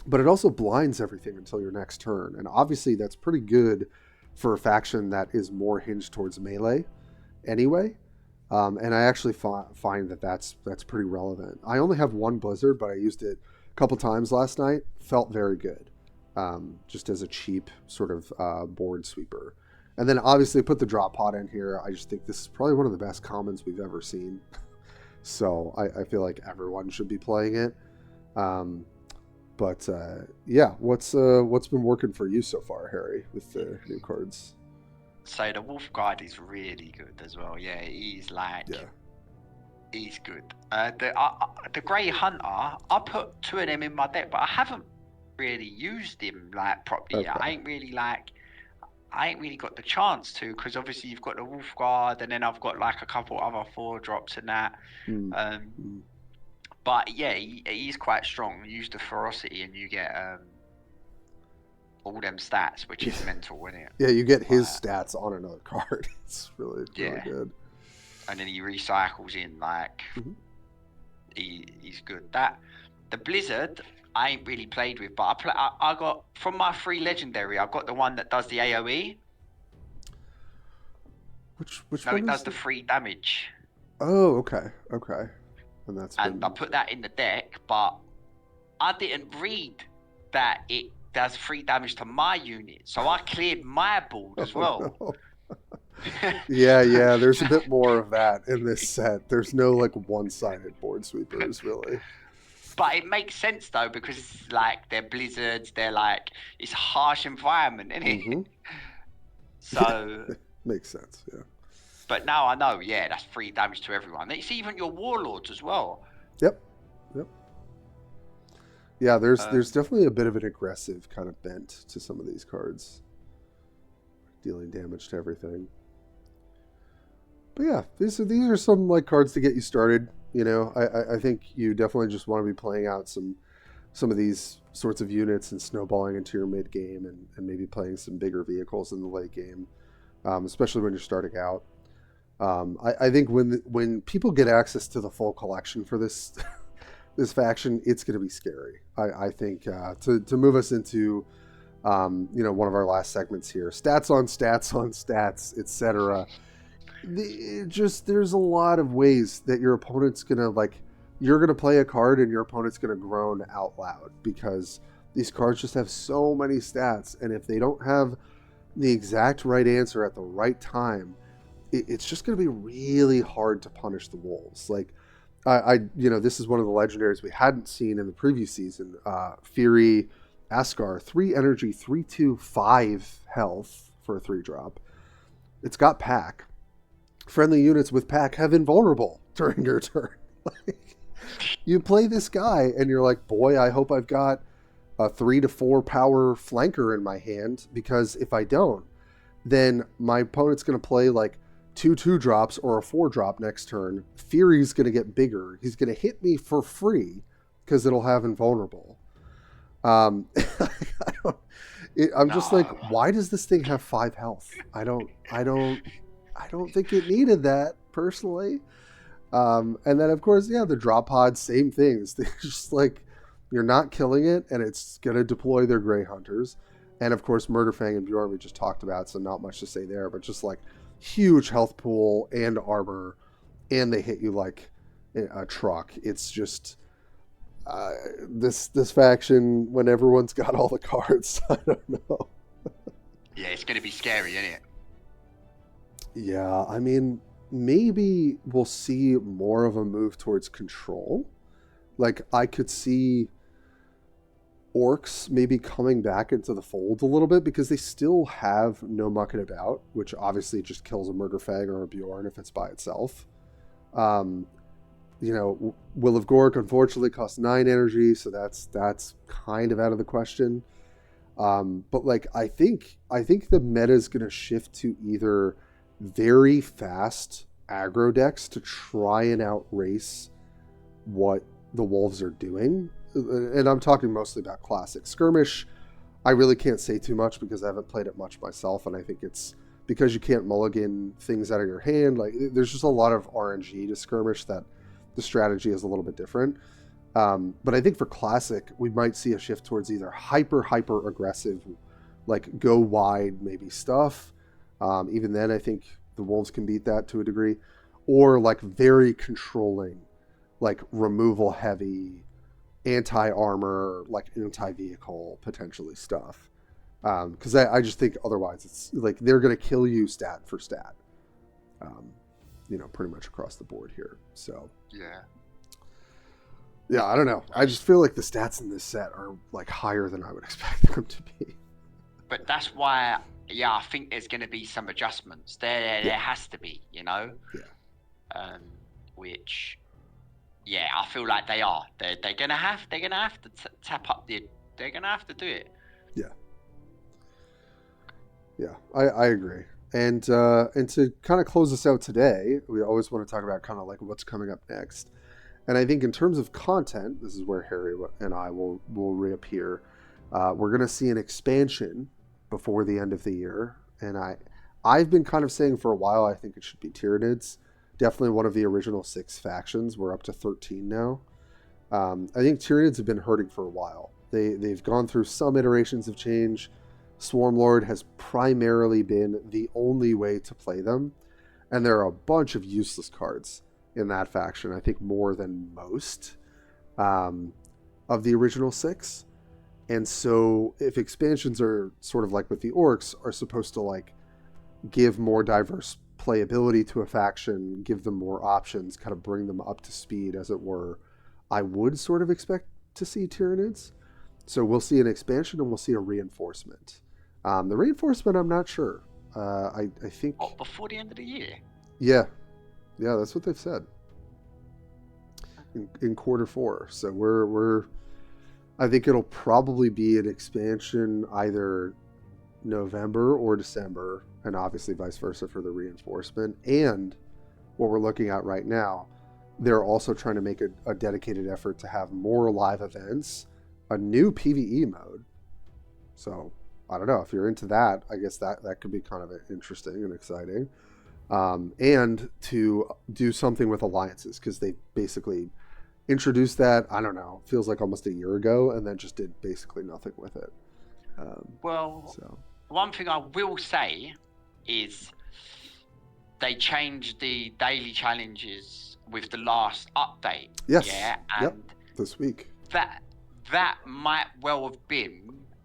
But it also blinds everything until your next turn. And obviously that's pretty good for a faction that is more hinged towards melee anyway. And I actually find that that's pretty relevant. I only have 1 Blizzard, but I used it a couple times last night. Felt very good. Just as a cheap sort of board sweeper. And then obviously put the drop pod in here. I just think this is probably one of the best commons we've ever seen. So I feel like everyone should be playing it. But what's been working for you so far, Harry, with the new cards? So the Wolf Guard is really good as well. Yeah, he's he's good. The Grey Hunter, I put 2 of them in my deck, but I haven't really used him like properly. Okay. I ain't really got the chance to, because obviously you've got the Wolf Guard, and then I've got like a couple other 4-drops and that. But yeah, he's quite strong. You use the ferocity and you get all them stats, which is mental, isn't it? Yeah, you get his stats on another card. It's really good. And then he recycles in like he's good. The Blizzard I ain't really played with, but I got from my 3 legendary. I got the one that does the AOE. Which no, one it does the 3 damage. Oh, okay. And I put that in the deck, but I didn't read that it does 3 damage to my unit, so I cleared my board as well. No. Yeah, there's a bit more of that in this set. There's no like one-sided board sweepers, really. But it makes sense though, because it's like they're blizzards, they're like, it's a harsh environment, isn't it? Mm-hmm. So makes sense, yeah. But now I know, that's 3 damage to everyone. It's even your Warlords as well. Yep. Yeah, there's definitely a bit of an aggressive kind of bent to some of these cards, dealing damage to everything. But yeah, these are some like cards to get you started. I think you definitely just want to be playing out some of these sorts of units and snowballing into your mid game, and maybe playing some bigger vehicles in the late game, especially when you're starting out. I think when people get access to the full collection for this this faction, it's going to be scary. I think to move us into one of our last segments here, stats on stats on stats, etc. There's a lot of ways that your opponent's gonna you're gonna play a card and your opponent's gonna groan out loud because these cards just have so many stats, and if they don't have the exact right answer at the right time, it's just gonna be really hard to punish the wolves. Like this is one of the legendaries we hadn't seen in the previous season. Fury Askar, 3 energy, 3/2, 5 health for a 3-drop. It's got pack. Friendly units with pack have invulnerable during your turn. You play this guy and you're like, boy, I hope I've got a 3 to 4 power flanker in my hand, because if I don't, then my opponent's going to play like 2 2-drops or a 4-drop next turn. Fury's going to get bigger. He's going to hit me for free because it'll have invulnerable. I'm just like, why does this thing have 5 health? I don't think it needed that, personally. And then, of course, the drop pods, same things. They're just like, you're not killing it, and it's going to deploy their Grey Hunters. And, of course, Murderfang and Bjorn we just talked about, so not much to say there. But just, like, huge health pool and armor, and they hit you like a truck. It's just... this faction, when everyone's got all the cards, I don't know. Yeah, it's going to be scary, isn't it? Yeah, I mean, maybe we'll see more of a move towards control. Like, I could see orcs maybe coming back into the fold a little bit, because they still have no mucking about, which obviously just kills a Murderfang or a Bjorn if it's by itself. Will of Gork unfortunately costs 9 energy, so that's kind of out of the question. But like, I think the meta is going to shift to either very fast aggro decks to try and outrace what the wolves are doing, and I'm talking mostly about classic. Skirmish, I really can't say too much because I haven't played it much myself, and I think it's because you can't mulligan things out of your hand. Like, there's just a lot of RNG to Skirmish that the strategy is a little bit different. But I think for Classic, we might see a shift towards either hyper aggressive, like go wide maybe stuff. Even then, I think the Wolves can beat that to a degree. Or like very controlling, like removal heavy, anti-armor, like anti-vehicle potentially stuff. Because I just think otherwise it's like they're going to kill you stat for stat. Pretty much across the board here. So yeah, I don't know. I just feel like the stats in this set are like higher than I would expect them to be. But that's why, I think there's going to be some adjustments. There has to be, Yeah. Which, I feel like they are. They're gonna have to tap up the. They're gonna have to do it. Yeah, I agree. And to kind of close us out today, we always want to talk about kind of like what's coming up next. And I think in terms of content, this is where Harry and I will reappear. We're going to see an expansion before the end of the year. And I've been kind of saying for a while, I think it should be Tyranids. Definitely one of the original 6 factions. We're up to 13 now. I think Tyranids have been hurting for a while. They've gone through some iterations of change. Swarmlord has primarily been the only way to play them. And there are a bunch of useless cards in that faction. I think more than most of the original 6. And so if expansions are sort of like with the orcs, are supposed to like give more diverse playability to a faction, give them more options, kind of bring them up to speed, as it were, I would sort of expect to see Tyranids. So we'll see an expansion and we'll see a reinforcement. The reinforcement, I'm not sure. I think... before the end of the year? Yeah, that's what they've said. In quarter 4. So we're I think it'll probably be an expansion either November or December, and obviously vice versa for the reinforcement. And what we're looking at right now, they're also trying to make a dedicated effort to have more live events, a new PvE mode. So I don't know if you're into that. I guess that could be kind of interesting and exciting. and to do something with alliances because they basically introduced that. I don't know, feels like almost a year ago, and then just did basically nothing with it. Well, So one thing I will say is they changed the daily challenges with the last update. yes, Yeah, yep, and this week. that that might well have been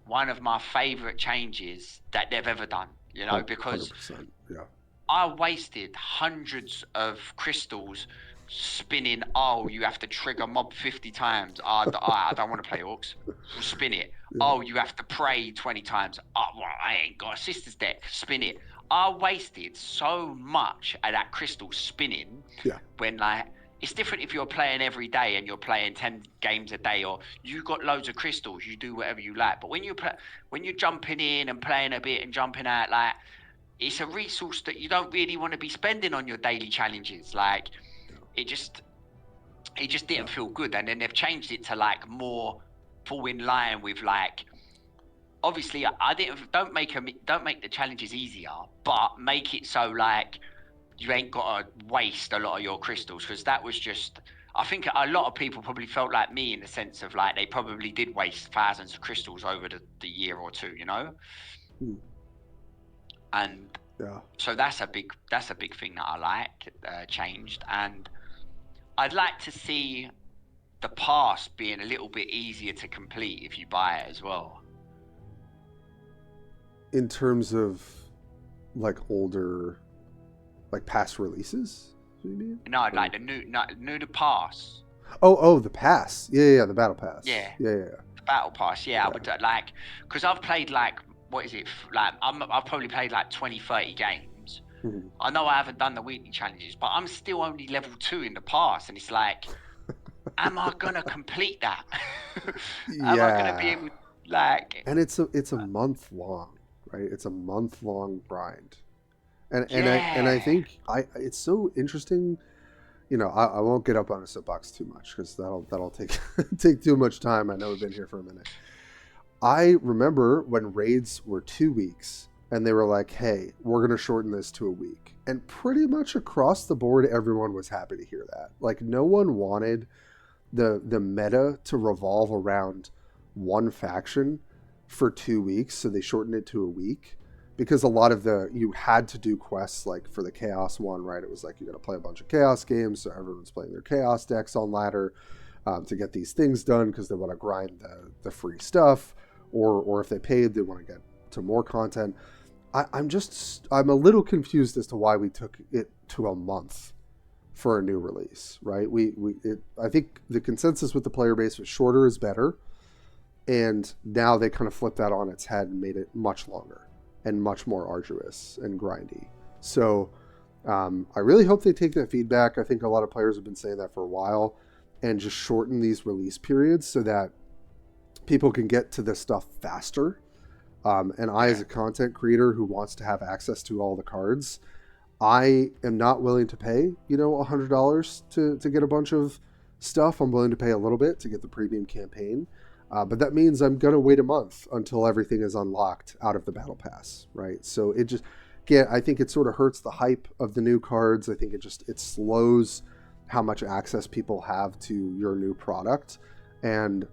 one of my favorite changes that they've ever done. You know, because 100%. Yeah. I wasted hundreds of crystals spinning. Oh, you have to trigger mob 50 times. I don't want to play orcs. We'll spin it. Yeah. Oh, you have to pray 20 times. Oh, well, I ain't got a sister's deck. Spin it. I wasted so much of that crystal spinning Yeah. when, like, it's different if you're playing every day and you're playing 10 games a day, or you got loads of crystals, you do whatever you like. But when you're jumping in and playing a bit and jumping out, like, it's a resource that you don't really want to be spending on your daily challenges. Like, Yeah. it just it just didn't Yeah. feel good. And then they've changed it to like more fall in line with, like, obviously I didn't don't make the challenges easier, but make it so like you ain't got to waste a lot of your crystals, because that was just, I think a lot of people probably felt like me in the sense of like they probably did waste thousands of crystals over the year or two, you know. Hmm. And Yeah. so that's a big thing that I like changed. And I'd like to see the pass being a little bit easier to complete if you buy it as well. In terms of like older, like past releases, what do you mean? No, Or... like the new the pass. oh, the pass. Yeah, yeah, the battle pass. Yeah, Yeah, yeah, the battle pass. Yeah, I yeah. would like, because I've played like, what is it? Like I've probably played like 20, 30 games. Mhm. I know I haven't done the weekly challenges, but I'm still only level 2 in the pass, and it's like, am I gonna complete that? Am I gonna be Yeah. able, like, And it's a month long, right? It's a month long grind. And I yeah. think I it's so interesting. I won't get up on a soapbox too much because that'll take take too much time. I know we've been here for a minute. I remember when raids were 2 weeks and they were like, "Hey, we're gonna shorten this to a week," and pretty much across the board, everyone was happy to hear that. Like, no one wanted the meta to revolve around one faction for 2 weeks, so they shortened it to a week because a lot of you had to do quests like for the chaos one, right? It was like you got to play a bunch of chaos games, so everyone's playing their chaos decks on ladder to get these things done because they want to grind the free stuff, or if they paid, they want to get to more content. I'm a little confused as to why we took it to a month for a new release, right? I think the consensus with the player base was shorter is better, and now they kind of flipped that on its head and made it much longer and much more arduous and grindy. So I really hope they take that feedback. I think a lot of players have been saying that for a while, and just shorten these release periods so that people can get to this stuff faster. And I, as Okay. a content creator who wants to have access to all the cards, I am not willing to pay, $100 to get a bunch of stuff. I'm willing to pay a little bit to get the premium campaign. But that means I'm going to wait a month until everything is unlocked out of the battle pass, right? So it just, again, I think it sort of hurts the hype of the new cards. I think it slows how much access people have to your new product. And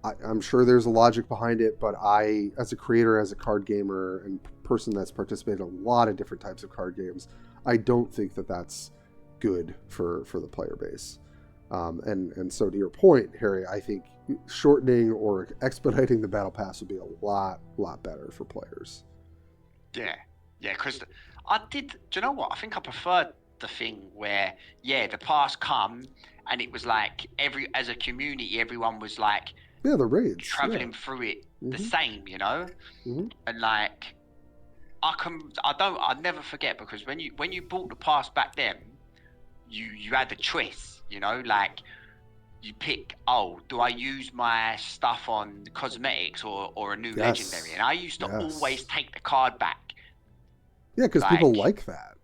I'm sure there's a logic behind it, but I, as a creator, as a card gamer, and person that's participated in a lot of different types of card games, I don't think that that's good for the player base. And so to your point, Harry, I think shortening or expediting the battle pass would be a lot better for players. Yeah, yeah, because I did. Do you know what? I think I preferred the thing where, yeah, the past come and it was like as a community, everyone was like Yeah, the raids. Yeah. traveling through it the Mm-hmm. same, you know. Mm-hmm. And like, I'll never forget, because when you bought the past back then, you had the choice, you know, like you pick, oh, do I use my stuff on cosmetics or a new legendary? Yes. And I used to always Yes. take the card back. Yeah, because people Like, like that.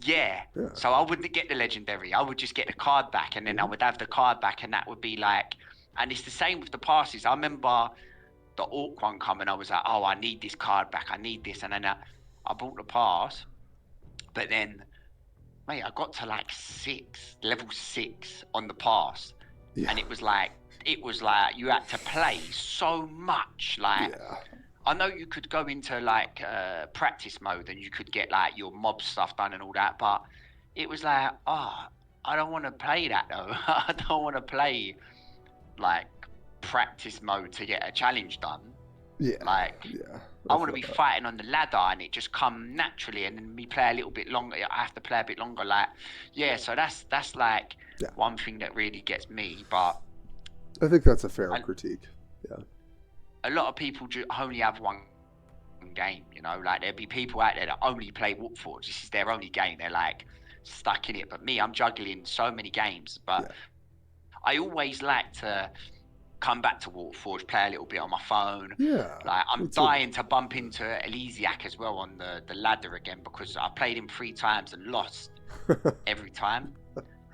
yeah. Yeah. So I wouldn't get the legendary. I would just get the card back, and then I Mm-hmm. would have the card back, and that would be like, and it's the same with the passes. I remember the Orc one coming, I was like, oh, I need this card back. I need this. And then I bought the pass. But then, mate, I got to like level 6 on the pass, Yeah. and it was like you had to play so much. Like, Yeah. I know you could go into like practice mode and you could get like your mob stuff done and all that, but it was like, oh, I don't want to play that though. I don't want to play like practice mode to get a challenge done. Yeah. Like, Yeah. I want to feel be that. fighting on the ladder and it just come naturally, and then me play a little bit longer. I have to play a bit longer. Like, yeah. So that's like Yeah. one thing that really gets me. But I think that's a fair I, critique. Yeah. a lot of people only have one game. You know, like there'll be people out there that only play Warpforge. This is their only game. They're like stuck in it. But me, I'm juggling so many games. But Yeah. I always like to come back to Warpforge, play a little bit on my phone. Yeah. Like, Me I'm too. dying to bump into Elysiak as well on the ladder again, because I played him 3 times and lost every time.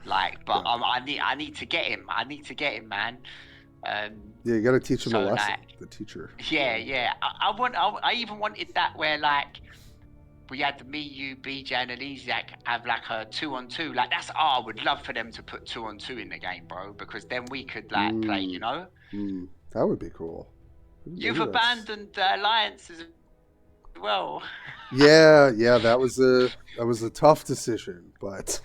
Like, but Yeah. I need to get him. I need to get him, man. Yeah, you got to teach him a So, lesson. like, The teacher. yeah. I even wanted that where like we had me, you, BJ, and Elysiak have like a 2-on-2. Like, I would love for them to put 2-on-2 in the game, bro, because then we could like play. You know, That would be cool. you've abandoned the alliances as well. Yeah, that was a tough decision, but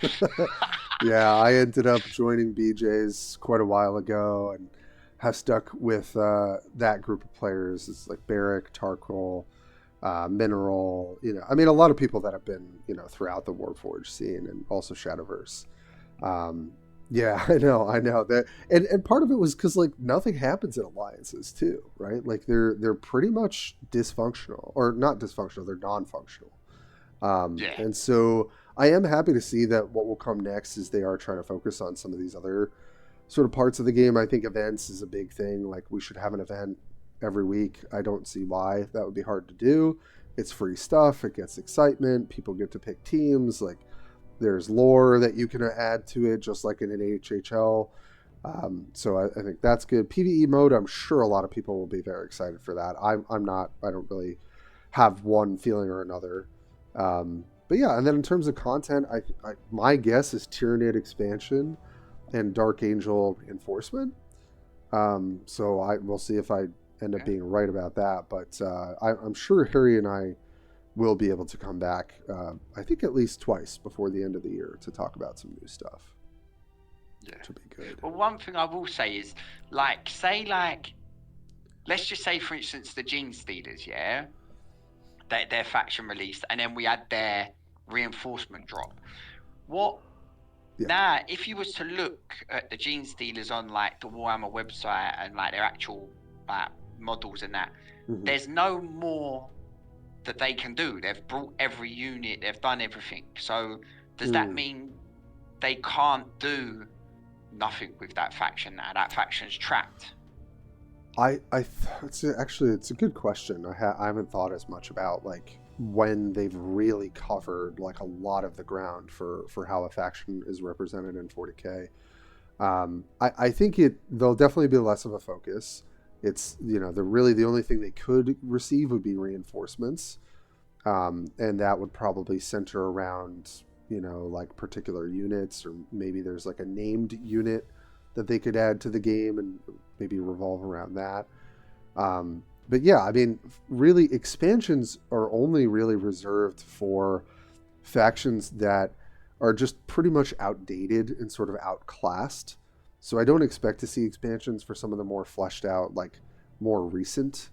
yeah, I ended up joining BJ's quite a while ago and have stuck with that group of players. It's like Barrick, Tarkle, Mineral. I mean, a lot of people that have been throughout the Warforged scene, and also Shadowverse. Yeah, I know that, and part of it was because like nothing happens in alliances too, right? Like they're pretty much dysfunctional, or not dysfunctional, they're non-functional. Yeah. And so I am happy to see that what will come next is they are trying to focus on some of these other sort of parts of the game. I think events is a big thing. Like, we should have an event every week. I don't see why that would be hard to do. It's free stuff. It gets excitement. People get to pick teams. Like, there's lore that you can add to it, just like in an HHL. So I think that's good. PvE mode, I'm sure a lot of people will be very excited for that. I'm not. I don't really have one feeling or another. But yeah, and then in terms of content, my guess is Tyranid expansion and Dark Angel reinforcement. So we'll see if I end up being right about that. But I'm sure Harry and I will be able to come back, I think at least twice before the end of the year to talk about some new stuff. Yeah. Which will be good. Well, one thing I will say is, like, let's just say, for instance, the Gene Stealers, yeah? Their faction released, and then we had their reinforcement drop. What? Yeah. Now, if you was to look at the Gene Stealers on, like, the Warhammer website and, like, their actual models and that, there's no more that they can do. They've brought every unit, they've done everything. So does that mean they can't do nothing with that faction now? That faction's trapped. It's a good question. I haven't thought as much about like when they've really covered like a lot of the ground for how a faction is represented in 40K. I think there'll definitely be less of a focus. It's the only thing they could receive would be reinforcements, and that would probably center around like particular units, or maybe there's like a named unit that they could add to the game and maybe revolve around that. But yeah, I mean, really, expansions are only really reserved for factions that are just pretty much outdated and sort of outclassed. So I don't expect to see expansions for some of the more fleshed out, like more recent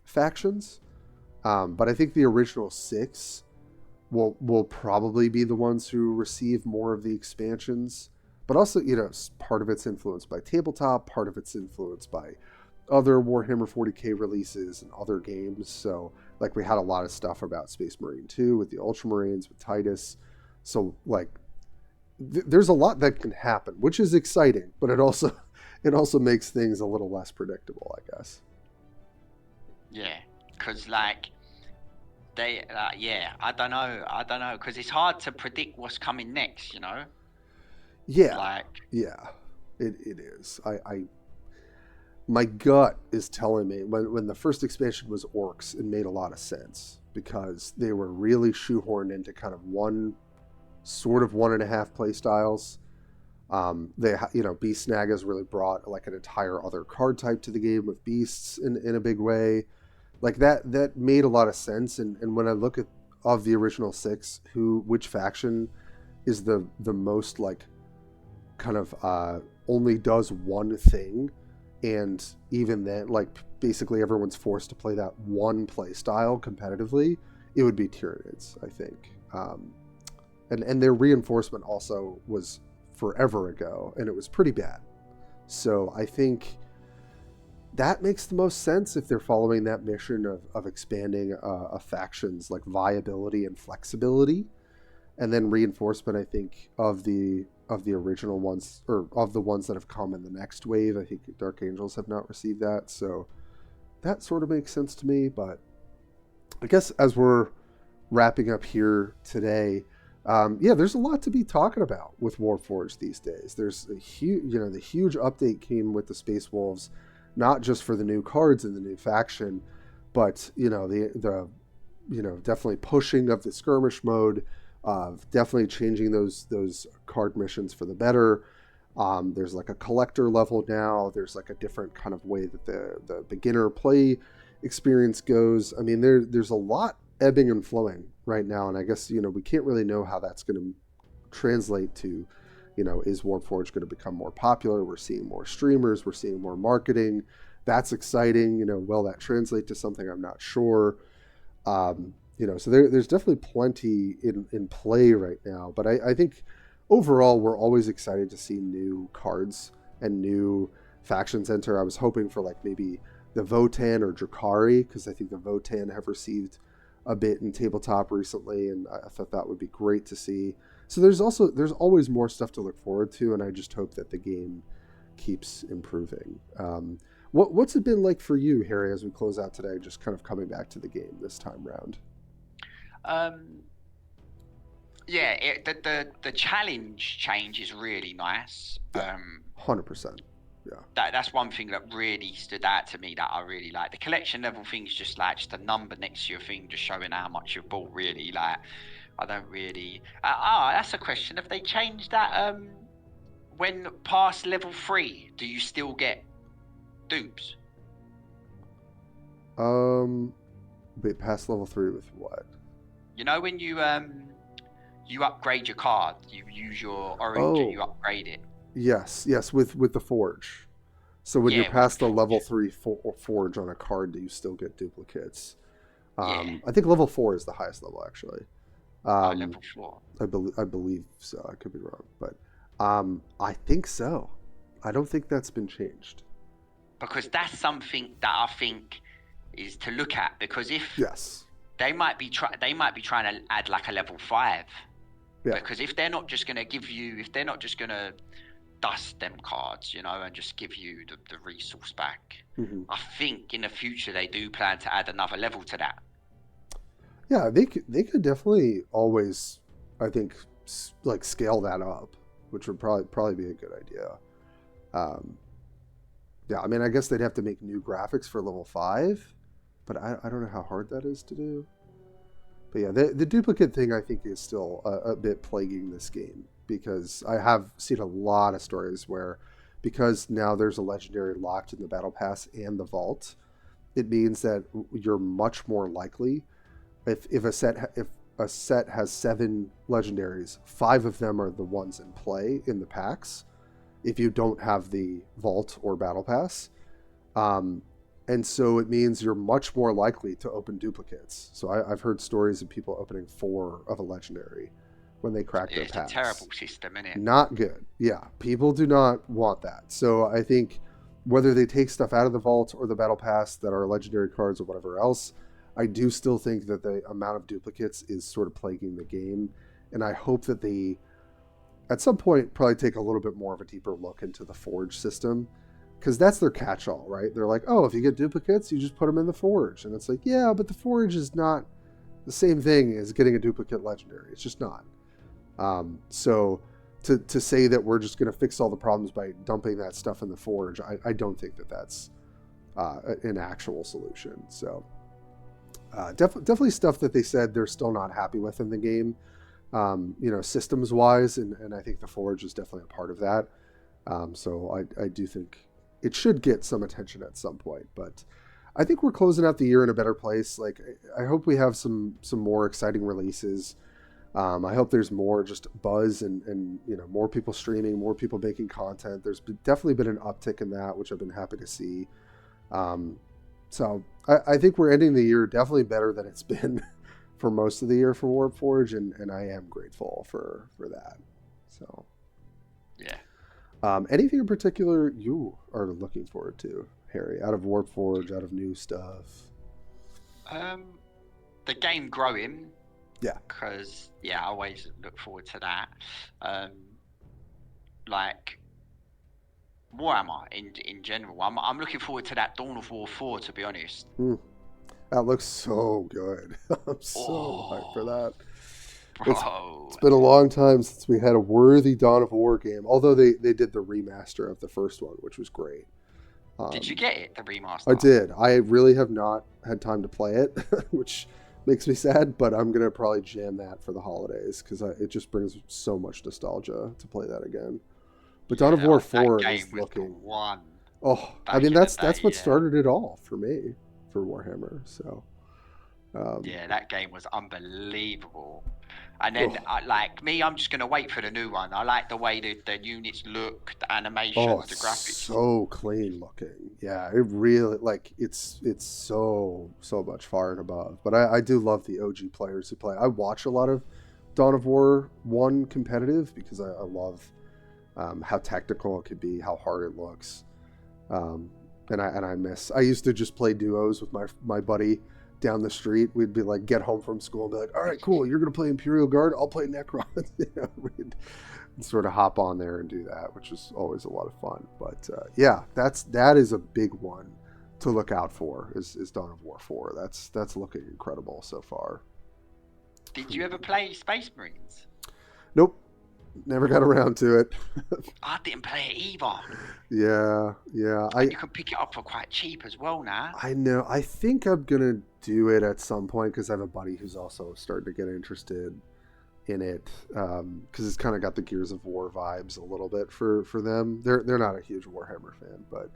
factions. But I think the original 6 will probably be the ones who receive more of the expansions. But also, part of it's influenced by tabletop, part of it's influenced by other Warhammer 40K releases and other games. So, like, we had a lot of stuff about Space Marine 2 with the Ultramarines, with Titus. So, like, there's a lot that can happen, which is exciting, but it also makes things a little less predictable, I guess. Yeah, because, like, I don't know, because it's hard to predict what's coming next, Yeah, it is. My gut is telling me when the first expansion was Orcs, it made a lot of sense because they were really shoehorned into kind of one sort of 1.5 play styles. Beast Snag has really brought like an entire other card type to the game with beasts in a big way. Like that made a lot of sense. And when I look at of the original 6, which faction is the most like kind of only does one thing, and even then, like basically everyone's forced to play that one play style competitively, it would be Tyranids, I think. And their reinforcement also was forever ago, and it was pretty bad. So I think that makes the most sense if they're following that mission of expanding a faction's like viability and flexibility. And then reinforcement, I think, of the original ones, or of the ones that have come in the next wave. I think Dark Angels have not received that, so that sort of makes sense to me. But I guess as we're wrapping up here today, there's a lot to be talking about with Warpforge these days. There's a huge, the huge update came with the Space Wolves, not just for the new cards and the new faction, but the definitely pushing of the skirmish mode, definitely changing those card missions for the better. There's like a collector level now. There's like a different kind of way that the beginner play experience goes. I mean, there's a lot ebbing and flowing right now, and I guess we can't really know how that's going to translate to, is Warpforge going to become more popular? We're seeing more streamers, we're seeing more marketing. That's exciting. Will that translate to something? I'm not sure. So there's definitely plenty in play right now. But I think overall, we're always excited to see new cards and new factions enter. I was hoping for like maybe the Votann or Drukhari, because I think the Votann have received a bit in tabletop recently, and I thought that would be great to see. So there's always more stuff to look forward to, and I just hope that the game keeps improving. What's it been like for you, Harry, as we close out today, just kind of coming back to the game this time round? The challenge change is really nice. 100%. Yeah. That's one thing that really stood out to me that I really like. The collection level thing is just like just a number next to your thing, just showing how much you've bought. Really, like I don't really. That's a question. Have they changed that? When past level 3, do you still get dupes? Wait, past level 3 with what? When you upgrade your card, you use your orange and you upgrade it. Yes, with the Forge. So when you're past the level 3 Forge on a card, do you still get duplicates? I think level 4 is the highest level, actually. Level 4. I believe so. I could be wrong, but I think so. I don't think that's been changed. Because that's something that I think is to look at. Because if they might be trying to add like a level 5. Yeah. Because if they're not just going to dust them cards, and just give you the resource back, I think in the future they do plan to add another level to that. Yeah, they could definitely always, I think, like scale that up, which would probably be a good idea. I mean, I guess they'd have to make new graphics for level 5, but I don't know how hard that is to do. But yeah, the duplicate thing I think is still a bit plaguing this game, because I have seen a lot of stories where, because now there's a legendary locked in the battle pass and the vault, it means that you're much more likely, if a set has 7 legendaries, 5 of them are the ones in play in the packs, if you don't have the vault or battle pass. And so it means you're much more likely to open duplicates. So I've heard stories of people opening 4 of a legendary when they crack their packs. It's a terrible system, isn't it? Not good. Yeah, people do not want that. So I think whether they take stuff out of the vault or the battle pass that are legendary cards or whatever else, I do still think that the amount of duplicates is sort of plaguing the game. And I hope that they, at some point, probably take a little bit more of a deeper look into the Forge system. Because that's their catch-all, right? They're like, oh, if you get duplicates, you just put them in the Forge. And it's like, yeah, but the Forge is not the same thing as getting a duplicate legendary. It's just not. So to say that we're just going to fix all the problems by dumping that stuff in the Forge, I don't think that that's an actual solution. So definitely stuff that they said they're still not happy with in the game. systems wise, and I think the Forge is definitely a part of that. So I do think it should get some attention at some point, but I think we're closing out the year in a better place. Like, I hope we have some more exciting releases. I hope there's more just buzz and more people streaming, more people making content. There's definitely been an uptick in that, which I've been happy to see. So I think we're ending the year definitely better than it's been for most of the year for Warpforge, and I am grateful for that. So Yeah. anything in particular you are looking forward to, Harry, out of Warpforge, out of new stuff? The game growing. Yeah. Because I always look forward to that. Like Warhammer in general. I'm looking forward to that Dawn of War 4, to be honest. That looks so good. I'm so hyped for that. Bro. It's been a long time since we had a worthy Dawn of War game, although they did the remaster of the first one, which was great. Did you get it, the remaster? I did. I really have not had time to play it, which makes me sad, but I'm going to probably jam that for the holidays because it just brings so much nostalgia to play that again. But Dawn of War 4 is looking... Oh, I mean, that's what started it all for me, for Warhammer, so... that game was unbelievable. And then, I'm just going to wait for the new one. I like the way the units look, the animations, the graphics. So clean looking. Yeah, it really, it's so much far and above. But I do love the OG players who play. I watch a lot of Dawn of War 1 competitive because I love how technical it could be, how hard it looks. And I used to just play duos with my buddy down the street. We'd be like, get home from school and be like, all right, cool, you're gonna play Imperial Guard, I'll play Necron. We'd sort of hop on there and do that, which is always a lot of fun. But that is a big one to look out for, is Dawn of War 4. That's looking incredible so far. Did you ever play Space Marines? Nope, never got around to it. I didn't play it either. Yeah. And you can pick it up for quite cheap as well now. I know. I think I'm gonna do it at some point because I have a buddy who's also starting to get interested in it, because it's kind of got the Gears of War vibes a little bit for them. They're not a huge Warhammer fan, but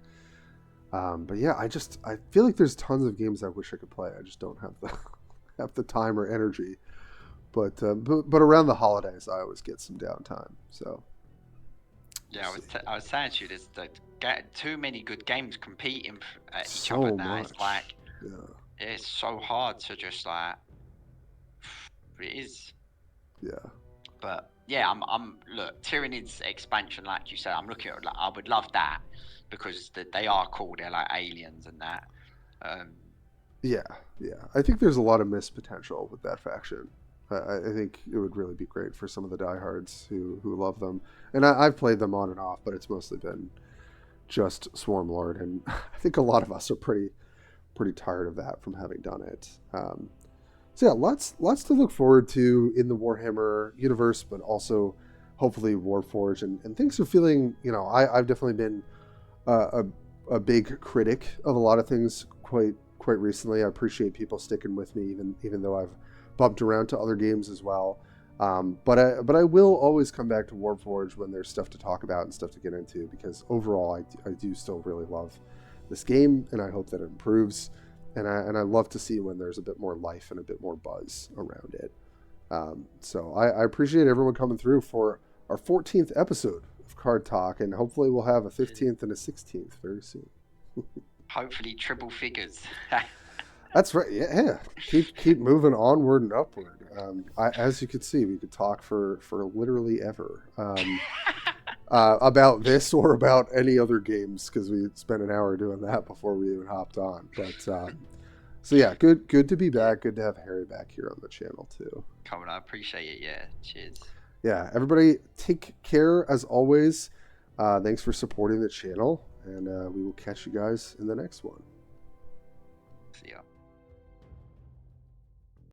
yeah, I feel like there's tons of games I wish I could play. I just don't have the time or energy. But around the holidays, I always get some downtime. So yeah, I was saying to you, there's too many good games competing at each so other now. much. It's like it's so hard to just it is. Yeah. But yeah, I'm look, Tyranids expansion, like you said, I'm looking at. I would love that because they are cool. They're like aliens and that. Yeah. I think there's a lot of missed potential with that faction. I think it would really be great for some of the diehards who love them. And I've played them on and off, but it's mostly been just Swarmlord, and I think a lot of us are pretty tired of that from having done it. So yeah, lots to look forward to in the Warhammer universe, but also hopefully Warforged, and things are feeling. I've definitely been a big critic of a lot of things quite recently. I appreciate people sticking with me, even though I've bumped around to other games as well. But I will always come back to Warpforge when there's stuff to talk about and stuff to get into, because overall I do still really love this game, and I hope that it improves. And I love to see when there's a bit more life and a bit more buzz around it. So I appreciate everyone coming through for our 14th episode of Card Talk, and hopefully we'll have a 15th and a 16th very soon. Hopefully triple figures. That's right. Yeah. Keep moving onward and upward. As you can see, we could talk for literally ever about this or about any other games, because we spent an hour doing that before we even hopped on. But so yeah, good to be back. Good to have Harry back here on the channel too. Come on, I appreciate it. Yeah, cheers. Yeah, everybody take care as always. Thanks for supporting the channel, and we will catch you guys in the next one. See ya.